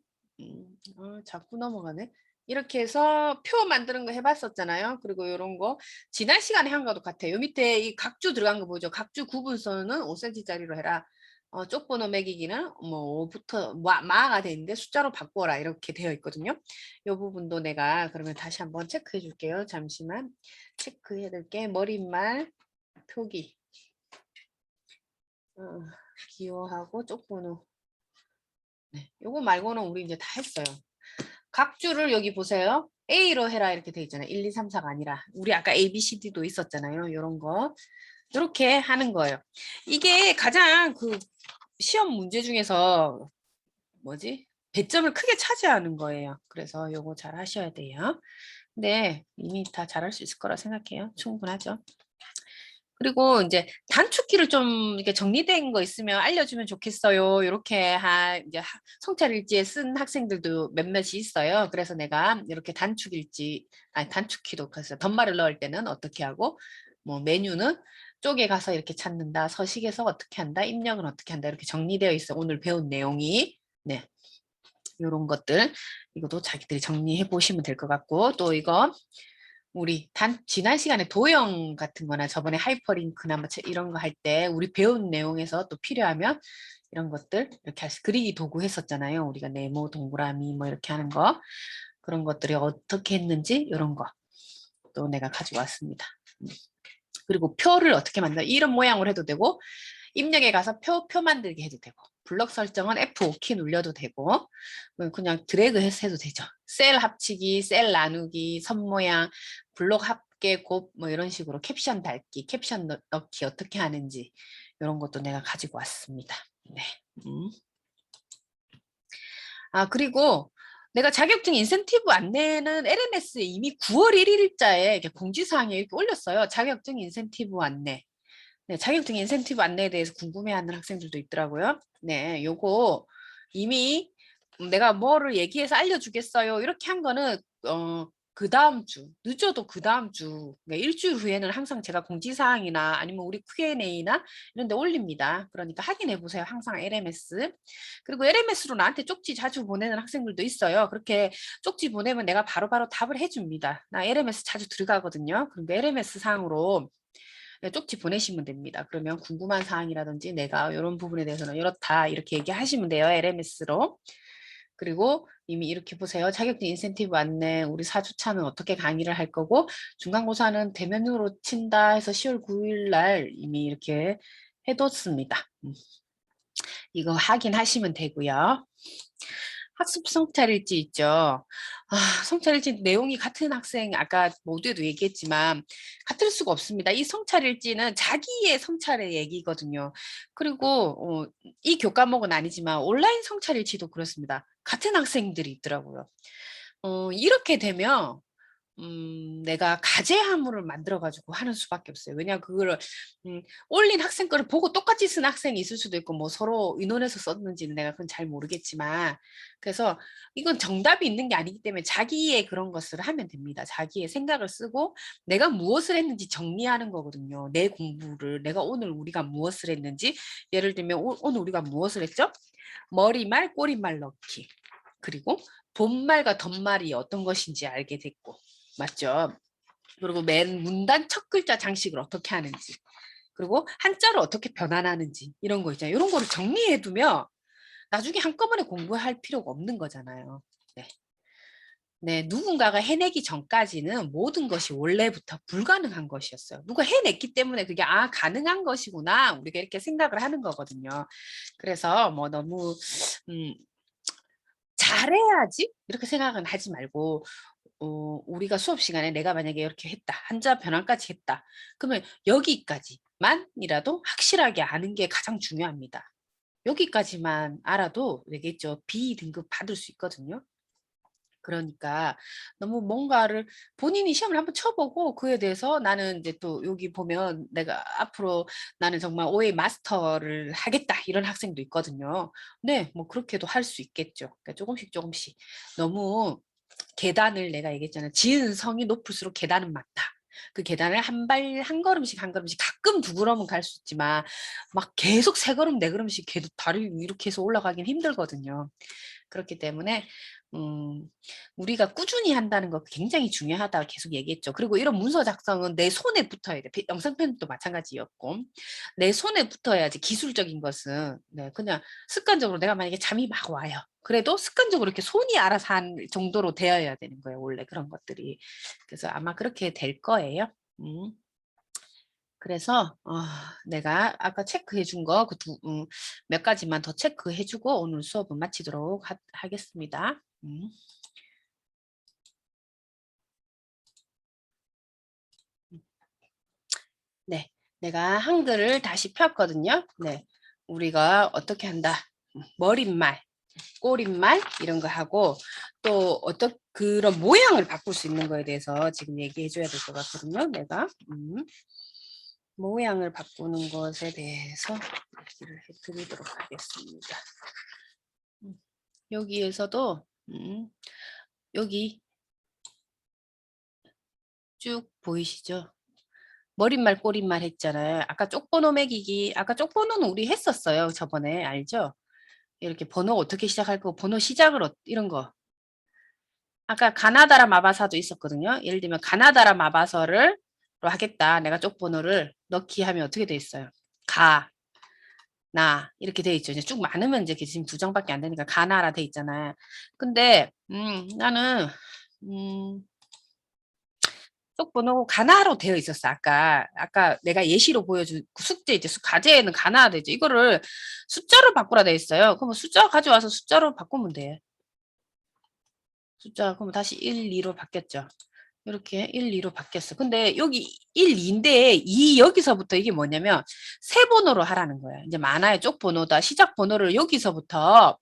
자꾸 넘어가네. 이렇게 해서 표 만드는 거 해봤었잖아요. 그리고 이런 거 지난 시간에 한 거도 같아요. 요 밑에 이 각주 들어간 거 보죠. 각주 구분선은 5cm짜리로 해라. 쪽번호 매기기는 뭐 5부터 마가 돼 있는데 숫자로 바꿔라 이렇게 되어 있거든요. 이 부분도 내가 그러면 다시 한번 체크해 줄게요. 잠시만 체크해야 될 게 머릿말 표기. 기호하고 쪽번호. 네, 요거 말고는 우리 이제 다 했어요. 각 줄을 여기 보세요. A로 해라 이렇게 돼 있잖아요. 1, 2, 3, 4가 아니라 우리 아까 A, B, C, D도 있었잖아요. 이런 거 이렇게 하는 거예요. 이게 가장 그 시험 문제 중에서 뭐지? 배점을 크게 차지하는 거예요. 그래서 요거 잘 하셔야 돼요. 근데 이미 다 잘할 수 있을 거라 생각해요. 충분하죠. 그리고 이제 단축키를 좀 이렇게 정리된 거 있으면 알려주면 좋겠어요. 이렇게 이제 성찰 일지에 쓴 학생들도 몇몇이 있어요. 그래서 내가 이렇게 단축 일지, 아니 단축키도 그래서 덧말을 넣을 때는 어떻게 하고, 뭐 메뉴는 쪽에 가서 이렇게 찾는다, 서식에서 어떻게 한다, 입력은 어떻게 한다 이렇게 정리되어 있어. 오늘 배운 내용이. 네. 이런 것들 이것도 자기들이 정리해 보시면 될 것 같고 또 이거 우리 지난 시간에 도형 같은 거나 저번에 하이퍼링크나 뭐 이런 거 할 때 우리 배운 내용에서 또 필요하면 이런 것들 이렇게 그리기 도구 했었잖아요. 우리가 네모, 동그라미 뭐 이렇게 하는 거 그런 것들이 어떻게 했는지 이런 거 또 내가 가지고 왔습니다. 그리고 표를 어떻게 만들어 이런 모양으로 해도 되고 입력에 가서 표 만들기 해도 되고 블럭 설정은 F5키 눌려도 되고 그냥 드래그 해서 해도 되죠. 셀 합치기, 셀 나누기, 선 모양, 블록 합계, 곱 뭐 이런 식으로 캡션 달기, 캡션 넣기 어떻게 하는지 이런 것도 내가 가지고 왔습니다. 네. 아 그리고 내가 자격증 인센티브 안내는 LMS에 이미 9월 1일자에 공지사항에 이렇게 올렸어요. 자격증 인센티브 안내. 네, 자격증 인센티브 안내에 대해서 궁금해하는 학생들도 있더라고요. 네, 요거 이미 내가 뭐를 얘기해서 알려주겠어요. 이렇게 한 거는 그 다음 주, 늦어도 그 다음 주, 그러니까 일주일 후에는 항상 제가 공지사항이나 아니면 우리 Q&A나 이런 데 올립니다. 그러니까 확인해 보세요. 항상 LMS. 그리고 LMS로 나한테 쪽지 자주 보내는 학생들도 있어요. 그렇게 쪽지 보내면 내가 바로바로 답을 해줍니다. 나 LMS 자주 들어가거든요. 그런데 LMS 상으로 쪽지 보내시면 됩니다. 그러면 궁금한 사항이라든지 내가 이런 부분에 대해서는 이렇다 이렇게 얘기하시면 돼요. LMS로. 그리고 이미 이렇게 보세요. 자격증 인센티브 안내 우리 4주차는 어떻게 강의를 할 거고 중간고사는 대면으로 친다 해서 10월 9일 날 이미 이렇게 해뒀습니다. 이거 확인하시면 되고요. 학습 성찰일지 있죠. 성찰일지 내용이 같은 학생 아까 모두에도 얘기했지만 같을 수가 없습니다. 이 성찰일지는 자기의 성찰의 얘기거든요. 그리고 이 교과목은 아니지만 온라인 성찰일지도 그렇습니다. 같은 학생들이 있더라고요. 이렇게 되면 내가 과제함을 만들어가지고 하는 수밖에 없어요. 왜냐 그거를 올린 학생 거를 보고 똑같이 쓴 학생이 있을 수도 있고 뭐 서로 의논해서 썼는지는 내가 그건 잘 모르겠지만 그래서 이건 정답이 있는 게 아니기 때문에 자기의 그런 것을 하면 됩니다. 자기의 생각을 쓰고 내가 무엇을 했는지 정리하는 거거든요. 내 공부를 내가 오늘 우리가 무엇을 했는지 예를 들면 오늘 우리가 무엇을 했죠? 머리말, 꼬리말 넣기 그리고 본말과 덧말이 어떤 것인지 알게 됐고 맞죠? 그리고 맨 문단 첫 글자 장식을 어떻게 하는지 그리고 한자를 어떻게 변환하는지 이런 거 있잖아요. 이런 거를 정리해두면 나중에 한꺼번에 공부할 필요가 없는 거잖아요. 네. 네, 누군가가 해내기 전까지는 모든 것이 원래부터 불가능한 것이었어요. 누가 해냈기 때문에 그게 가능한 것이구나 우리가 이렇게 생각을 하는 거거든요. 그래서 뭐 너무 잘해야지 이렇게 생각은 하지 말고 우리가 수업 시간에 내가 만약에 이렇게 했다. 한자 변환까지 했다. 그러면 여기까지만이라도 확실하게 아는 게 가장 중요합니다. 여기까지만 알아도 되겠죠. B 등급 받을 수 있거든요. 그러니까 너무 뭔가를 본인이 시험을 한번 쳐보고 그에 대해서 나는 이제 또 여기 보면 내가 앞으로 나는 정말 OA 마스터를 하겠다 이런 학생도 있거든요. 네, 뭐 그렇게도 할 수 있겠죠. 그러니까 조금씩 조금씩 너무 계단을 내가 얘기했잖아. 지은 성이 높을수록 계단은 맞다. 그 계단을 한 걸음씩 한 걸음씩 가끔 두 걸음은 갈 수 있지만 막 계속 세 걸음 네 걸음씩 계속 다리 이렇게 해서 올라가긴 힘들거든요. 그렇기 때문에 우리가 꾸준히 한다는 거 굉장히 중요하다고 계속 얘기했죠. 그리고 이런 문서 작성은 내 손에 붙어야 돼. 영상 편집도 마찬가지였고 내 손에 붙어야지 기술적인 것은 네, 그냥 습관적으로 내가 만약에 잠이 막 와요. 그래도 습관적으로 이렇게 손이 알아서 한 정도로 되어야 되는 거예요. 원래 그런 것들이. 그래서 아마 그렇게 될 거예요. 그래서 내가 아까 체크해 준 거 그 몇 가지만 더 체크해 주고 오늘 수업은 마치도록 하겠습니다. 내가 한글을 다시 폈거든요. 네, 우리가 어떻게 한다. 머릿말, 꼬릿말 이런 거 하고 또 어떤 그런 모양을 바꿀 수 있는 거에 대해서 지금 얘기해 줘야 될 것 같거든요. 내가 모양을 바꾸는 것에 대해서 얘기를 해 드리도록 하겠습니다. 여기에서도 여기 쭉 보이시죠? 머릿말 꼬릿말 했잖아요. 아까 쪽번호 매기기, 아까 쪽번호는 우리 했었어요. 저번에 알죠? 이렇게 번호 어떻게 시작할 거, 번호 시작을 이런 거. 아까 가나다라 마바사도 있었거든요. 예를 들면 가나다라 마바서를 하겠다. 내가 쪽번호를 넣기 하면 어떻게 돼 있어요? 가, 나 이렇게 돼 있죠. 이제 쭉 많으면 이제 지금 두 장밖에 안 되니까 가나라 돼 있잖아요. 근데 나는 쪽번호 가나로 되어 있었어. 아까 내가 예시로 보여준 그 숙제 이제 과제에는 가나 되죠. 이거를 숫자로 바꾸라 돼 있어요. 그럼 숫자 가져와서 숫자로 바꾸면 돼. 숫자 그럼 다시 1, 2로 바뀌었죠. 이렇게 1, 2로 바뀌었어. 근데 여기 1, 2인데 2 여기서부터 이게 뭐냐면 세 번호로 하라는 거야. 이제 만화의 쪽 번호다. 시작 번호를 여기서부터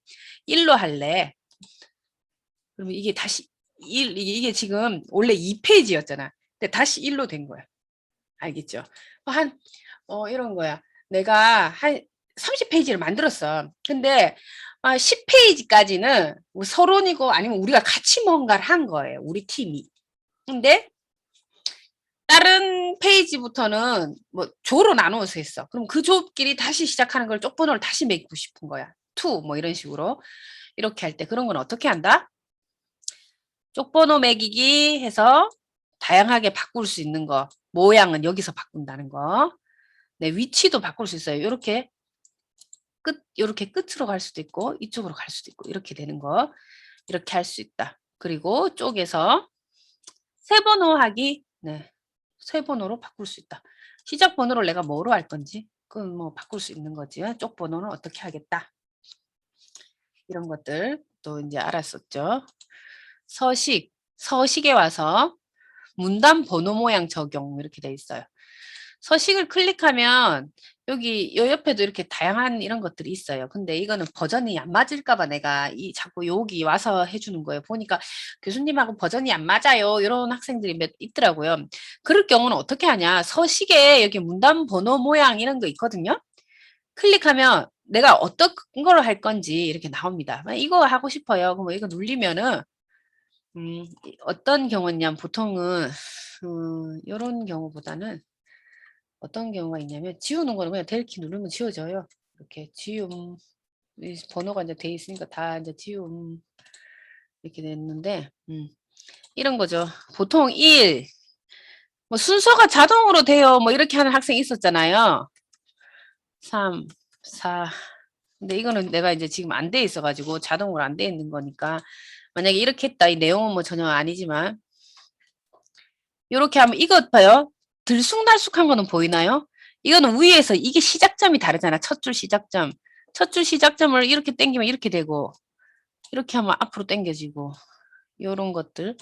1로 할래. 그러면 이게 다시 1, 이게 지금 원래 2페이지였잖아. 근데 다시 1로 된 거야. 알겠죠? 이런 거야. 내가 한 30페이지를 만들었어. 근데 10페이지까지는 서론이고 아니면 우리가 같이 뭔가를 한 거예요. 우리 팀이. 근데 다른 페이지부터는 뭐 조로 나누어서 했어. 그럼 그 조끼리 다시 시작하는 걸 쪽번호를 다시 매기고 싶은 거야. 투 뭐 이런 식으로. 이렇게 할 때 그런 건 어떻게 한다? 쪽번호 매기기 해서 다양하게 바꿀 수 있는 거. 모양은 여기서 바꾼다는 거. 네, 위치도 바꿀 수 있어요. 이렇게 이렇게 끝으로 갈 수도 있고 이쪽으로 갈 수도 있고 이렇게 되는 거. 이렇게 할 수 있다. 그리고 쪽에서 세 번호 하기. 네. 세 번호로 바꿀 수 있다. 시작 번호를 내가 뭐로 할 건지 그건 뭐 바꿀 수 있는 거지. 쪽 번호는 어떻게 하겠다. 이런 것들 또 이제 알았었죠. 서식에 와서 문단 번호 모양 적용 이렇게 돼 있어요. 서식을 클릭하면 여기 요 옆에도 이렇게 다양한 이런 것들이 있어요. 근데 이거는 버전이 안 맞을까 봐 내가 자꾸 여기 와서 해주는 거예요. 보니까 교수님하고 버전이 안 맞아요. 이런 학생들이 몇 있더라고요. 그럴 경우는 어떻게 하냐. 서식에 여기 문단 번호 모양 이런 거 있거든요. 클릭하면 내가 어떤 걸 할 건지 이렇게 나옵니다. 이거 하고 싶어요. 그럼 이거 누르면은 어떤 경우냐면 보통은 이런 경우보다는 어떤 경우가 있냐면 지우는 거는 그냥 델키 누르면 지워져요. 이렇게 지움 번호가 이제 돼 있으니까 다 이제 지움 이렇게 됐는데 이런 거죠. 보통 1, 뭐 순서가 자동으로 돼요. 뭐 이렇게 하는 학생이 있었잖아요. 3, 4. 근데 이거는 내가 이제 지금 안 돼 있어가지고 자동으로 안 돼 있는 거니까 만약에 이렇게 했다. 이 내용은 뭐 전혀 아니지만 이렇게 하면 이것 봐요. 들쑥날쑥한 거는 보이나요? 이거는 위에서 이게 시작점이 다르잖아. 첫 줄 시작점. 첫 줄 시작점을 이렇게 당기면 이렇게 되고 이렇게 하면 앞으로 당겨지고 요런 것들.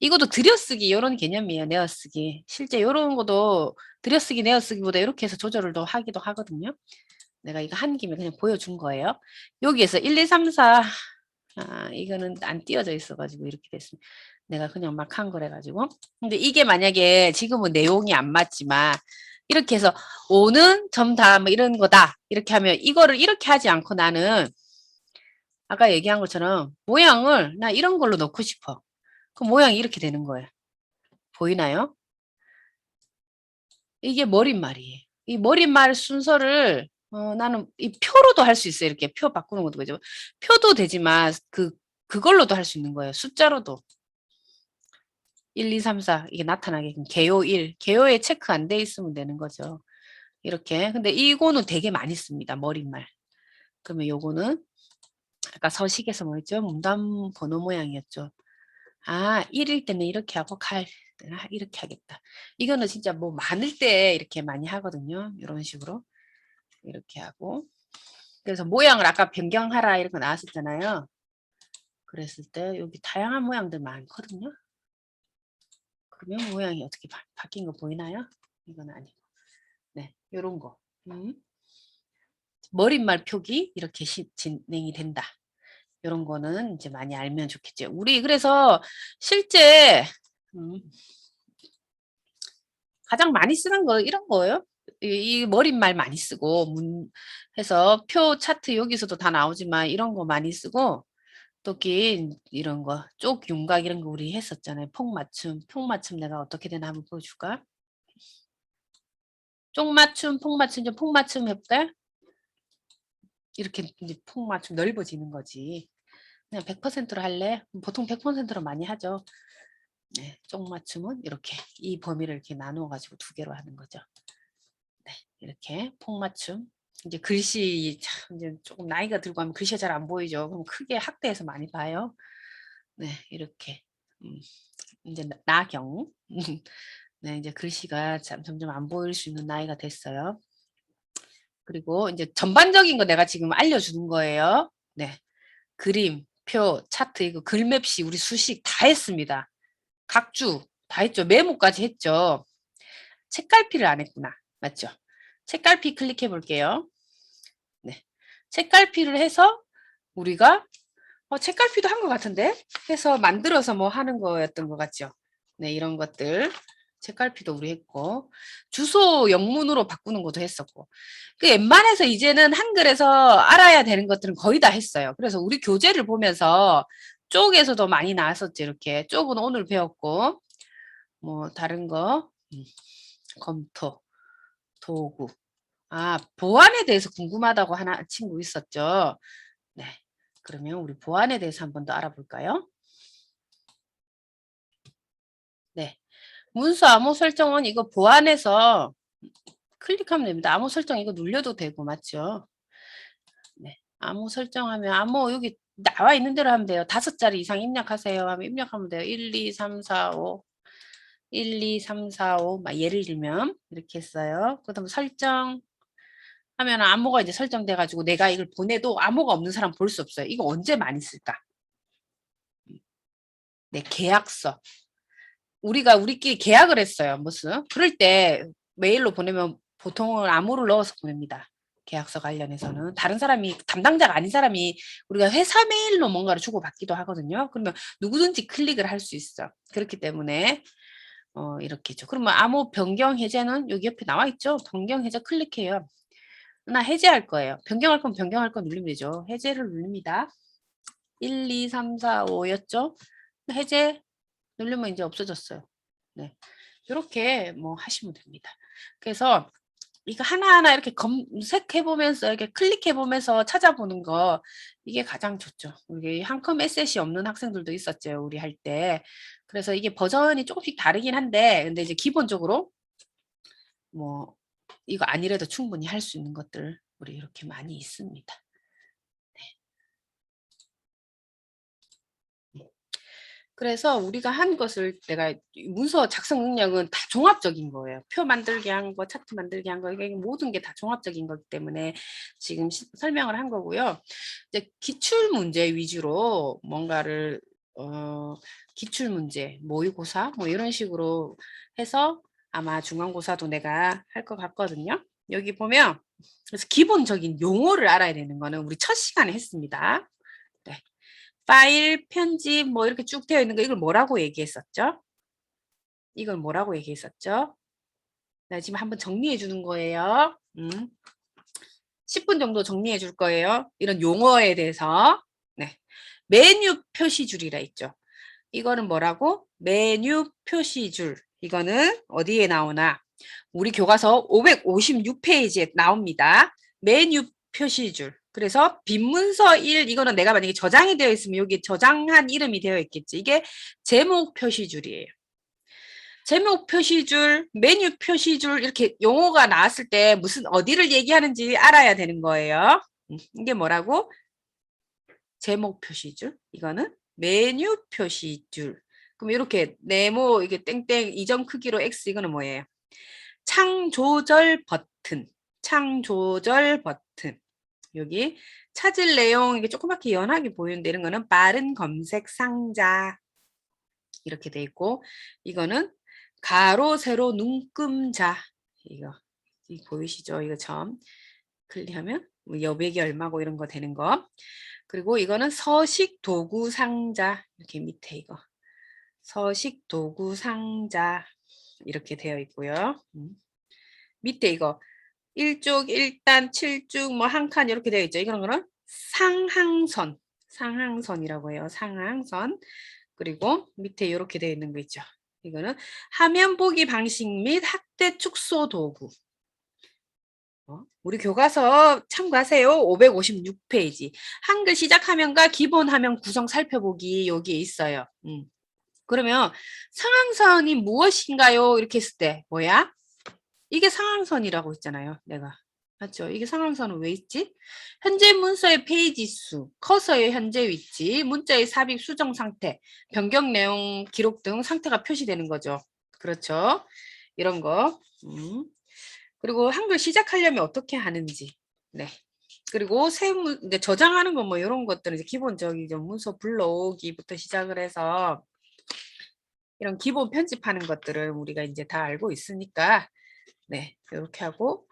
이것도 들여쓰기 요런 개념이에요. 내어쓰기. 실제 요런 것도 들여쓰기 내어쓰기보다 이렇게 해서 조절을 더 하기도 하거든요. 내가 이거 한 김에 그냥 보여준 거예요. 여기에서 1, 2, 3, 4 이거는 안 띄어져 있어가지고 이렇게 됐습니다. 내가 그냥 막 한 거래가지고. 근데 이게 만약에 지금은 내용이 안 맞지만 이렇게 해서 5는 점다 뭐 이런 거다. 이렇게 하면 이거를 이렇게 하지 않고 나는 아까 얘기한 것처럼 모양을 나 이런 걸로 넣고 싶어. 그 모양이 이렇게 되는 거예요. 보이나요? 이게 머릿말이에요. 이 머릿말 순서를 나는 이 표로도 할 수 있어요. 이렇게 표 바꾸는 것도 그죠. 표도 되지만 그걸로도 할 수 있는 거예요. 숫자로도. 1, 2, 3, 4 이게 나타나게끔 개요 1, 개요에 체크 안 돼 있으면 되는 거죠. 이렇게. 근데 이거는 되게 많이 씁니다. 머릿말. 그러면 요거는 아까 서식에서 뭐였죠? 문단 번호 모양이었죠. 1일 때는 이렇게 하고 칼 때는 이렇게 하겠다. 이거는 진짜 뭐 많을 때 이렇게 많이 하거든요. 이런 식으로. 이렇게 하고. 그래서 모양을 아까 변경하라 이런 거 나왔었잖아요. 그랬을 때 여기 다양한 모양들 많거든요. 그러면 모양이 어떻게 바뀐 거 보이나요? 이건 아니고. 네, 요런 거. 머릿말 표기 이렇게 진행이 된다. 요런 거는 이제 많이 알면 좋겠죠. 우리 그래서 실제 가장 많이 쓰는 거 이런 거예요. 이 머릿말 많이 쓰고 해서 표 차트 여기서도 다 나오지만 이런 거 많이 쓰고 또긴 이런 거 쪽 윤곽 이런 거 우리 했었잖아요. 폭맞춤 내가 어떻게 되나 한번 보여줄까? 쪽맞춤, 폭맞춤, 좀 폭맞춤 해볼까요? 이렇게 이제 폭맞춤 넓어지는 거지. 그냥 100%로 할래? 보통 100%로 많이 하죠. 네, 쪽맞춤은 이렇게 이 범위를 이렇게 나누어 가지고 두 개로 하는 거죠. 네, 이렇게 폭맞춤. 이제 글씨 참 이제 조금 나이가 들고 하면 글씨가 잘 안 보이죠. 그럼 크게 확대해서 많이 봐요. 네, 이렇게 이제 나경. 네, 이제 글씨가 점점 안 보일 수 있는 나이가 됐어요. 그리고 이제 전반적인 거 내가 지금 알려주는 거예요. 네, 그림, 표, 차트 이거 글맵시 우리 수식 다 했습니다. 각주 다 했죠. 메모까지 했죠. 책갈피를 안 했구나. 맞죠? 책갈피 클릭해 볼게요. 네. 책갈피를 해서 우리가 책갈피도 한 것 같은데 해서 만들어서 뭐 하는 거였던 것 같죠. 네, 이런 것들 책갈피도 우리 했고 주소 영문으로 바꾸는 것도 했었고 그 웬만해서 이제는 한글에서 알아야 되는 것들은 거의 다 했어요. 그래서 우리 교재를 보면서 쪽에서도 많이 나왔었죠. 이렇게 쪽은 오늘 배웠고 뭐 다른 거 검토 도구 보안에 대해서 궁금하다고 하나 친구 있었죠. 네. 그러면 우리 보안에 대해서 한 번 더 알아볼까요? 네. 문서 암호 설정은 이거 보안해서 클릭하면 됩니다. 암호 설정 이거 눌려도 되고 맞죠? 네. 암호 설정하면 암호 여기 나와 있는 대로 하면 돼요. 5자리 이상 입력하세요 하면 입력하면 돼요. 1, 2, 3, 4, 5 1, 2, 3, 4, 5 막 예를 들면 이렇게 했어요. 그다음 설정 하면 암호가 이제 설정돼 가지고 내가 이걸 보내도 암호가 없는 사람 볼 수 없어요. 이거 언제 많이 쓸까? 네, 계약서. 우리끼리 계약을 했어요. 무슨? 그럴 때 메일로 보내면 보통은 암호를 넣어서 보냅니다. 계약서 관련해서는 다른 사람이 담당자가 아닌 사람이 우리가 회사 메일로 뭔가를 주고받기도 하거든요. 그러면 누구든지 클릭을 할 수 있어. 그렇기 때문에 이렇게죠. 그러면 암호 변경 해제는 여기 옆에 나와 있죠. 변경 해제 클릭해요. 나 해제할 거예요. 변경할 건 변경할 거 누르면 되죠. 해제를 누릅니다. 1, 2, 3, 4, 5였죠. 해제 누르면 이제 없어졌어요. 네. 이렇게 뭐 하시면 됩니다. 그래서 이거 하나하나 이렇게 검색해 보면서 이렇게 클릭해 보면서 찾아보는 거 이게 가장 좋죠. 우리 한컴 에셋이 없는 학생들도 있었죠. 우리 할 때. 그래서 이게 버전이 조금씩 다르긴 한데 근데 이제 기본적으로 뭐 이거 아니래도 충분히 할 수 있는 것들 우리 이렇게 많이 있습니다. 그래서 우리가 한 것을 내가 문서 작성 능력은 다 종합적인 거예요. 표 만들게 한 거, 차트 만들게 한 거, 이게 모든 게 다 종합적인 거기 때문에 지금 설명을 한 거고요. 이제 기출 문제 위주로 뭔가를 기출 문제, 모의고사 뭐 이런 식으로 해서 아마 중간고사도 내가 할 것 같거든요. 여기 보면 그래서 기본적인 용어를 알아야 되는 거는 우리 첫 시간에 했습니다. 네. 파일, 편집 뭐 이렇게 쭉 되어 있는 거 이걸 뭐라고 얘기했었죠? 이걸 뭐라고 얘기했었죠? 네, 지금 한번 정리해 주는 거예요. 10분 정도 정리해 줄 거예요. 이런 용어에 대해서. 네. 메뉴 표시줄이라 있죠. 이거는 뭐라고? 메뉴 표시줄. 이거는 어디에 나오나? 우리 교과서 556페이지에 나옵니다. 메뉴 표시줄. 그래서 빈문서 1 이거는 내가 만약에 저장이 되어 있으면 여기 저장한 이름이 되어 있겠지. 이게 제목 표시줄이에요. 제목 표시줄, 메뉴 표시줄 이렇게 용어가 나왔을 때 무슨 어디를 얘기하는지 알아야 되는 거예요. 이게 뭐라고? 제목 표시줄. 이거는 메뉴 표시줄. 그럼 이렇게 네모 이게 땡땡 이점 크기로 X 이거는 뭐예요? 창 조절 버튼. 창 조절 버튼. 여기 찾을 내용 이게 조그맣게 연하게 보이는데 이런 거는 빠른 검색 상자 이렇게 돼 있고 이거는 가로 세로 눈금자 이거 보이시죠? 이거 점 클릭하면 뭐 여백이 얼마고 이런 거 되는 거. 그리고 이거는 서식 도구 상자 이렇게 밑에 이거 서식 도구 상자 이렇게 되어 있고요. 밑에 이거 1쪽 1단 7쭉 뭐 한 칸 이렇게 되어 있죠. 이런 거는 상항선이라고 해요. 상항선. 그리고 밑에 이렇게 되어 있는 거 있죠. 이거는 화면 보기 방식 및 학대 축소 도구. 우리 교과서 참고하세요. 556페이지. 한글 시작 화면과 기본 화면 구성 살펴보기 여기에 있어요. 그러면 상항선이 무엇인가요? 이렇게 했을 때 뭐야? 이게 상항선이라고 했잖아요. 내가. 맞죠? 이게 상항선은 왜 있지? 현재 문서의 페이지 수, 커서의 현재 위치, 문자의 삽입 수정 상태, 변경 내용 기록 등 상태가 표시되는 거죠. 그렇죠? 이런 거. 그리고 한글 시작하려면 어떻게 하는지. 네. 그리고 이제 저장하는 거 뭐 이런 것들은 이제 기본적이죠. 문서 불러오기부터 시작을 해서 이런 기본 편집하는 것들을 우리가 이제 다 알고 있으니까 네, 이렇게 하고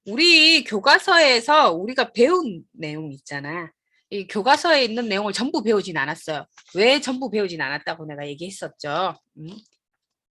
우리 교과서에서 우리가 배운 내용 있잖아. 이 교과서에 있는 내용을 전부 배우진 않았어요. 왜 전부 배우진 않았다고 내가 얘기했었죠.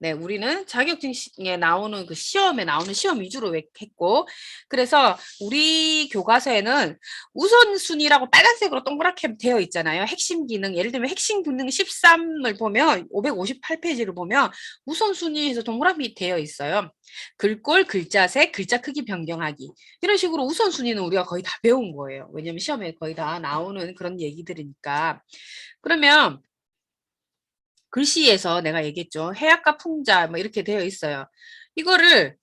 네, 우리는 자격증에 나오는 그 시험에 나오는 시험 위주로 했고, 그래서 우리 교과서에는 우선순위라고 빨간색으로 동그랗게 되어 있잖아요. 핵심 기능, 예를 들면 핵심 기능 13을 보면 558페이지를 보면 우선순위에서 동그랗게 되어 있어요. 글꼴, 글자색, 글자 크기 변경하기 이런 식으로 우선순위는 우리가 거의 다 배운 거예요. 왜냐면 시험에 거의 다 나오는 그런 얘기들이니까. 그러면 글씨에서 내가 얘기했죠. 해악과 풍자 뭐 이렇게 되어 있어요. 이거를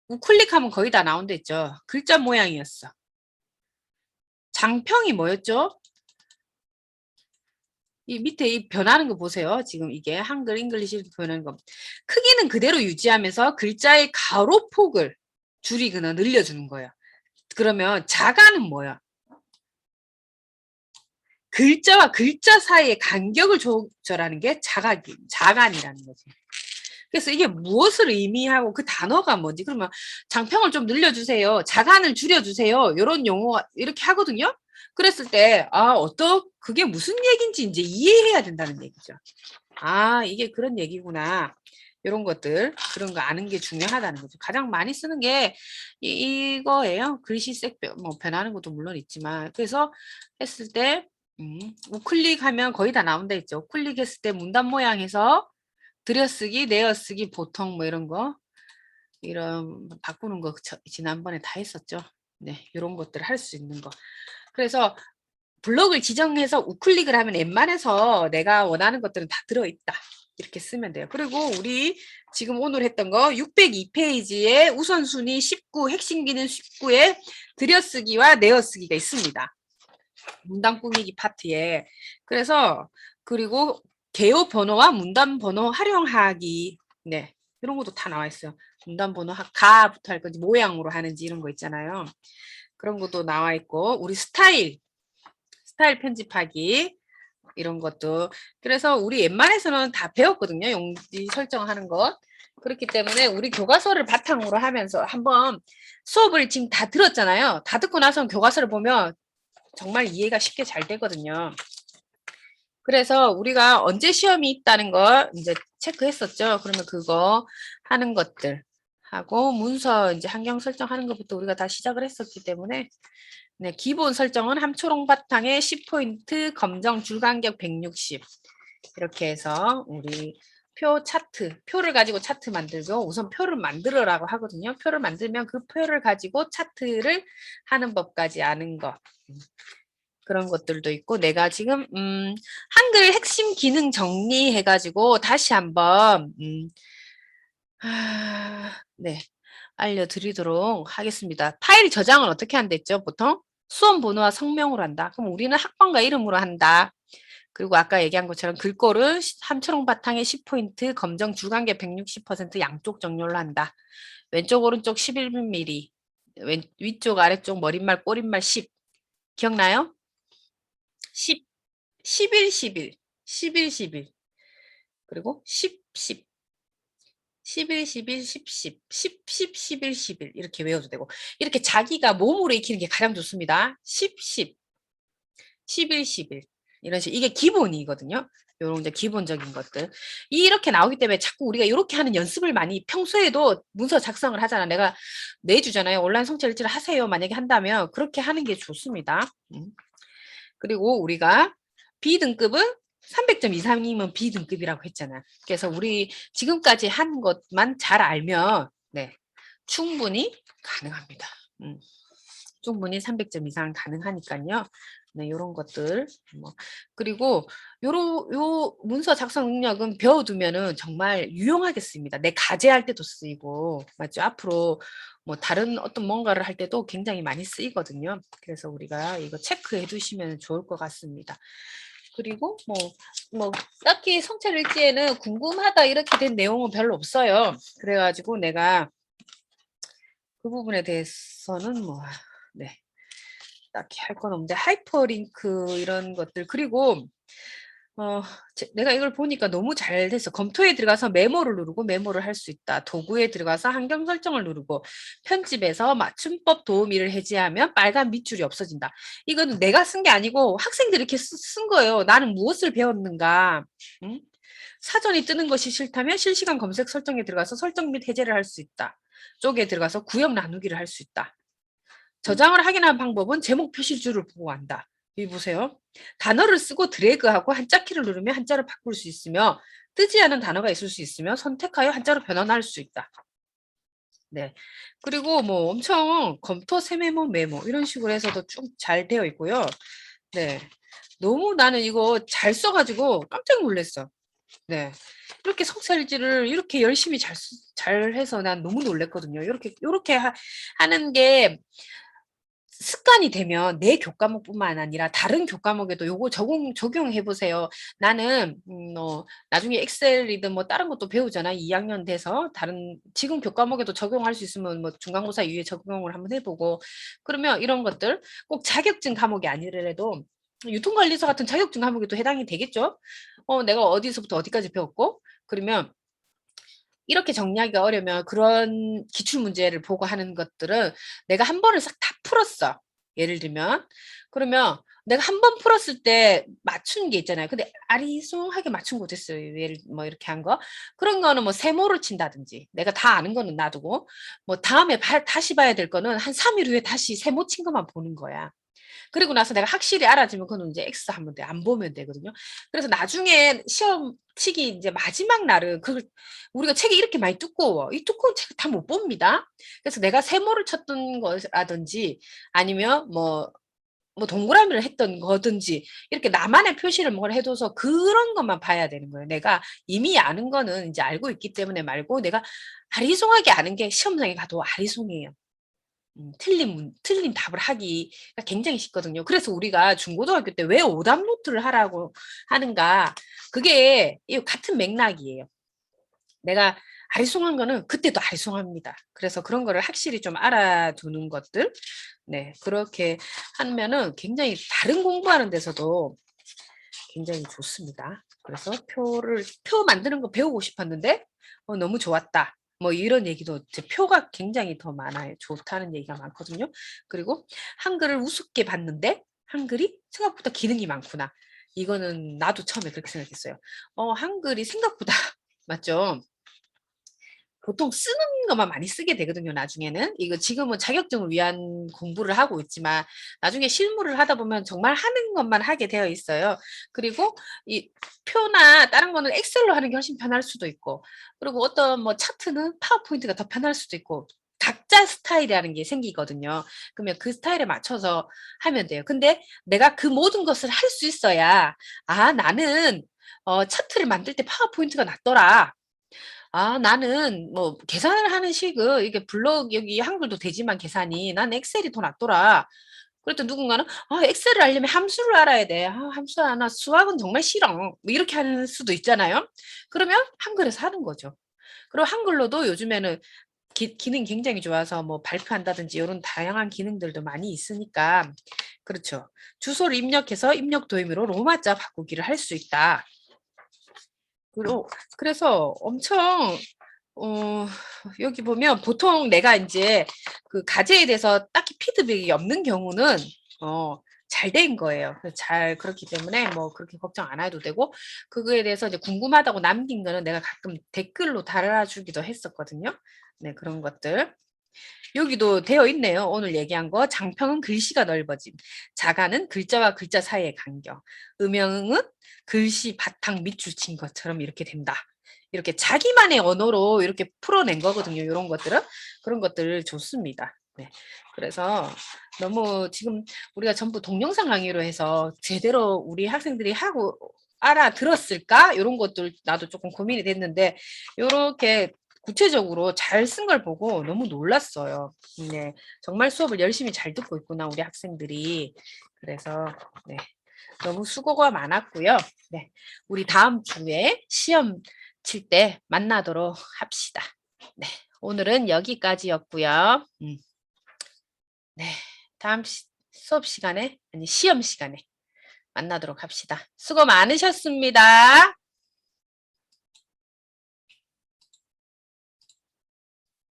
우클릭하면 거의 다 나온다 했죠. 글자 모양이었어. 장평이 뭐였죠? 이 밑에 이 변하는 거 보세요. 지금 이게 한글, 잉글리시 이렇게 변하는 거. 크기는 그대로 유지하면서 글자의 가로폭을 줄이거나 늘려주는 거예요. 그러면 자간은 뭐야? 글자와 글자 사이의 간격을 조절하는 게 자간이라는 거지. 그래서 이게 무엇을 의미하고 그 단어가 뭔지 그러면 장평을 좀 늘려주세요. 자간을 줄여주세요. 이런 용어가 이렇게 하거든요. 그랬을 때 그게 무슨 얘기인지 이제 이해해야 된다는 얘기죠. 이게 그런 얘기구나. 이런 것들 그런 거 아는 게 중요하다는 거죠. 가장 많이 쓰는 게 이거예요. 글씨색 뭐 변하는 것도 물론 있지만 그래서 했을 때 우클릭하면 거의 다 나온다 했죠. 우클릭했을 때 문단 모양에서 들여쓰기, 내어쓰기, 보통 뭐 이런 거 이런 바꾸는 거 지난번에 다 했었죠. 네, 이런 것들 할 수 있는 거. 그래서 블록을 지정해서 우클릭을 하면 웬만해서 내가 원하는 것들은 다 들어있다. 이렇게 쓰면 돼요. 그리고 우리 지금 오늘 했던 거 602페이지에 우선순위 19, 핵심 기능 19에 들여쓰기와 내어쓰기가 있습니다. 문단 꾸미기 파트에. 그래서 그리고 개요 번호와 문단 번호 활용하기. 네. 이런 것도 다 나와 있어요. 문단 번호 가부터 할 건지 모양으로 하는지 이런 거 있잖아요. 그런 것도 나와 있고 우리 스타일 편집하기 이런 것도. 그래서 우리 웬만해서는 다 배웠거든요. 용지 설정하는 것. 그렇기 때문에 우리 교과서를 바탕으로 하면서 한번 수업을 지금 다 들었잖아요. 다 듣고 나서 교과서를 보면 정말 이해가 쉽게 잘 되거든요. 그래서 우리가 언제 시험이 있다는 걸 이제 체크했었죠. 그러면 그거 하는 것들 하고 문서 이제 환경 설정하는 것부터 우리가 다 시작을 했었기 때문에 네, 기본 설정은 함초롱 바탕에 10포인트, 검정 줄간격 160 이렇게 해서 우리 표 차트, 표를 가지고 차트 만들고 우선 표를 만들어라고 하거든요. 표를 만들면 그 표를 가지고 차트를 하는 법까지 아는 것. 그런 것들도 있고 내가 지금 한글 핵심 기능 정리해가지고 다시 한번 네 알려드리도록 하겠습니다. 파일 저장은 어떻게 한댔죠? 보통 수험 번호와 성명으로 한다. 그럼 우리는 학번과 이름으로 한다. 그리고 아까 얘기한 것처럼 글꼴은 함초롱 바탕에 10포인트, 검정 줄간격 160% 양쪽 정렬로 한다. 왼쪽 오른쪽 11mm, 위쪽 아래쪽 머릿말 꼬릿말 10. 기억나요? 10, 11, 11, 11, 11. 그리고 10, 10. 11, 11, 10, 10, 10, 10, 11, 11 이렇게 외워도 되고 이렇게 자기가 몸으로 익히는 게 가장 좋습니다. 10, 10, 11, 11 이런 식 이게 기본이거든요. 요런 이제 기본적인 것들. 이렇게 나오기 때문에 자꾸 우리가 이렇게 하는 연습을 많이 평소에도 문서 작성을 하잖아. 내가 내주잖아요. 온라인 성취 일지를 하세요. 만약에 한다면 그렇게 하는 게 좋습니다. 그리고 우리가 B등급은 300점 이상이면 B등급이라고 했잖아. 그래서 우리 지금까지 한 것만 잘 알면 네, 충분히 가능합니다. 충분히 300점 이상 가능하니까요. 네, 요런 것들. 뭐. 그리고 요 문서 작성 능력은 배워두면은 정말 유용하겠습니다. 내 과제할 때도 쓰이고, 맞죠? 앞으로 뭐 다른 어떤 뭔가를 할 때도 굉장히 많이 쓰이거든요. 그래서 우리가 이거 체크해 두시면 좋을 것 같습니다. 그리고 뭐 딱히 성찰일지에는 궁금하다 이렇게 된 내용은 별로 없어요. 그래가지고 내가 그 부분에 대해서는 네. 딱히 할 건 없는데 하이퍼링크 이런 것들 그리고 내가 이걸 보니까 너무 잘 됐어. 검토에 들어가서 메모를 누르고 메모를 할 수 있다. 도구에 들어가서 환경 설정을 누르고 편집에서 맞춤법 도우미를 해제하면 빨간 밑줄이 없어진다. 이거는 내가 쓴 게 아니고 학생들이 이렇게 쓴 거예요. 나는 무엇을 배웠는가. 응? 사전이 뜨는 것이 싫다면 실시간 검색 설정에 들어가서 설정 및 해제를 할 수 있다. 쪽에 들어가서 구역 나누기를 할 수 있다. 저장을 확인하는 방법은 제목 표시줄을 보고 한다. 여기 보세요. 단어를 쓰고 드래그하고 한자키를 누르면 한자를 바꿀 수 있으며 뜨지 않은 단어가 있을 수 있으며 선택하여 한자로 변환할 수 있다. 네. 그리고 뭐 엄청 검토, 세메모, 메모 이런 식으로 해서도 쭉 잘 되어 있고요. 네. 너무 나는 이거 잘 써가지고 깜짝 놀랐어. 네. 이렇게 석사일지를 이렇게 열심히 잘 해서 난 너무 놀랬거든요. 이렇게 하는 게 습관이 되면 내 교과목뿐만 아니라 다른 교과목에도 요거 적용해 보세요. 나는 나중에 엑셀이든 뭐 다른 것도 배우잖아. 2학년 돼서 다른 지금 교과목에도 적용할 수 있으면 뭐 중간고사 이후에 적용을 한번 해보고 그러면 이런 것들 꼭 자격증 과목이 아니더라도 유통관리사 같은 자격증 과목에도 해당이 되겠죠. 내가 어디서부터 어디까지 배웠고 그러면 이렇게 정리하기가 어려면 그런 기출문제를 보고 하는 것들은 내가 한 번을 싹 다 풀었어. 예를 들면. 그러면 내가 한 번 풀었을 때 맞춘 게 있잖아요. 근데 아리송하게 맞춘 것도 있어요. 예를 뭐 이렇게 한 거. 그런 거는 뭐 세모를 친다든지 내가 다 아는 거는 놔두고 뭐 다음에 다시 봐야 될 거는 한 3일 후에 다시 세모 친 것만 보는 거야. 그리고 나서 내가 확실히 알아지면 그건 이제 X 하면 돼. 안 보면 되거든요. 그래서 나중에 시험 치기 이제 마지막 날은 그걸 우리가 책이 이렇게 많이 두꺼워. 이 두꺼운 책을 다 못 봅니다. 그래서 내가 세모를 쳤던 거라든지 아니면 뭐 동그라미를 했던 거든지 이렇게 나만의 표시를 뭘 해둬서 그런 것만 봐야 되는 거예요. 내가 이미 아는 거는 이제 알고 있기 때문에 말고 내가 아리송하게 아는 게 시험장에 가도 아리송해요. 틀린 답을 하기가 굉장히 쉽거든요. 그래서 우리가 중고등학교 때 왜 오답 노트를 하라고 하는가? 그게 같은 맥락이에요. 내가 아리송한 거는 그때도 아리송합니다. 그래서 그런 거를 확실히 좀 알아두는 것들, 네, 그렇게 하면은 굉장히 다른 공부하는 데서도 굉장히 좋습니다. 그래서 표 만드는 거 배우고 싶었는데, 너무 좋았다. 뭐 이런 얘기도 제 표가 굉장히 더 많아요. 좋다는 얘기가 많거든요. 그리고 한글을 우습게 봤는데 한글이 생각보다 기능이 많구나. 이거는 나도 처음에 그렇게 생각했어요. 한글이 생각보다 맞죠? 보통 쓰는 것만 많이 쓰게 되거든요, 나중에는. 이거 지금은 자격증을 위한 공부를 하고 있지만 나중에 실무를 하다 보면 정말 하는 것만 하게 되어 있어요. 그리고 이 표나 다른 거는 엑셀로 하는 게 훨씬 편할 수도 있고 그리고 어떤 뭐 차트는 파워포인트가 더 편할 수도 있고 각자 스타일이라는 게 생기거든요. 그러면 그 스타일에 맞춰서 하면 돼요. 근데 내가 그 모든 것을 할 수 있어야 나는 차트를 만들 때 파워포인트가 낫더라. 나는 뭐 계산을 하는 식은 이게 블록 여기 한글도 되지만 계산이 난 엑셀이 더 낫더라. 그랬더니 누군가는 엑셀을 알려면 함수를 알아야 돼. 함수 하나 수학은 정말 싫어. 뭐 이렇게 하는 수도 있잖아요. 그러면 한글에서 하는 거죠. 그리고 한글로도 요즘에는 기능이 굉장히 좋아서 뭐 발표한다든지 이런 다양한 기능들도 많이 있으니까 그렇죠. 주소를 입력해서 입력 도의미로 로마자 바꾸기를 할 수 있다. 그래서 엄청 여기 보면 보통 내가 이제 그 과제에 대해서 딱히 피드백이 없는 경우는 잘 된 거예요. 잘 그렇기 때문에 뭐 그렇게 걱정 안 해도 되고 그거에 대해서 이제 궁금하다고 남긴 거는 내가 가끔 댓글로 달아주기도 했었거든요. 네, 그런 것들. 여기도 되어 있네요. 오늘 얘기한 거. 장평은 글씨가 넓어짐. 자가는 글자와 글자 사이의 간격. 음영은 글씨 바탕 밑줄 친 것처럼 이렇게 된다. 이렇게 자기만의 언어로 이렇게 풀어낸 거거든요. 이런 것들은. 그런 것들 좋습니다. 네. 그래서 너무 지금 우리가 전부 동영상 강의로 해서 제대로 우리 학생들이 하고 알아들었을까? 이런 것들 나도 조금 고민이 됐는데 이렇게 구체적으로 잘 쓴 걸 보고 너무 놀랐어요. 네, 정말 수업을 열심히 잘 듣고 있구나 우리 학생들이. 그래서 네, 너무 수고가 많았고요. 네, 우리 다음 주에 시험 칠 때 만나도록 합시다. 네, 오늘은 여기까지였고요. 네, 다음 수업 시간에 아니 시험 시간에 만나도록 합시다. 수고 많으셨습니다.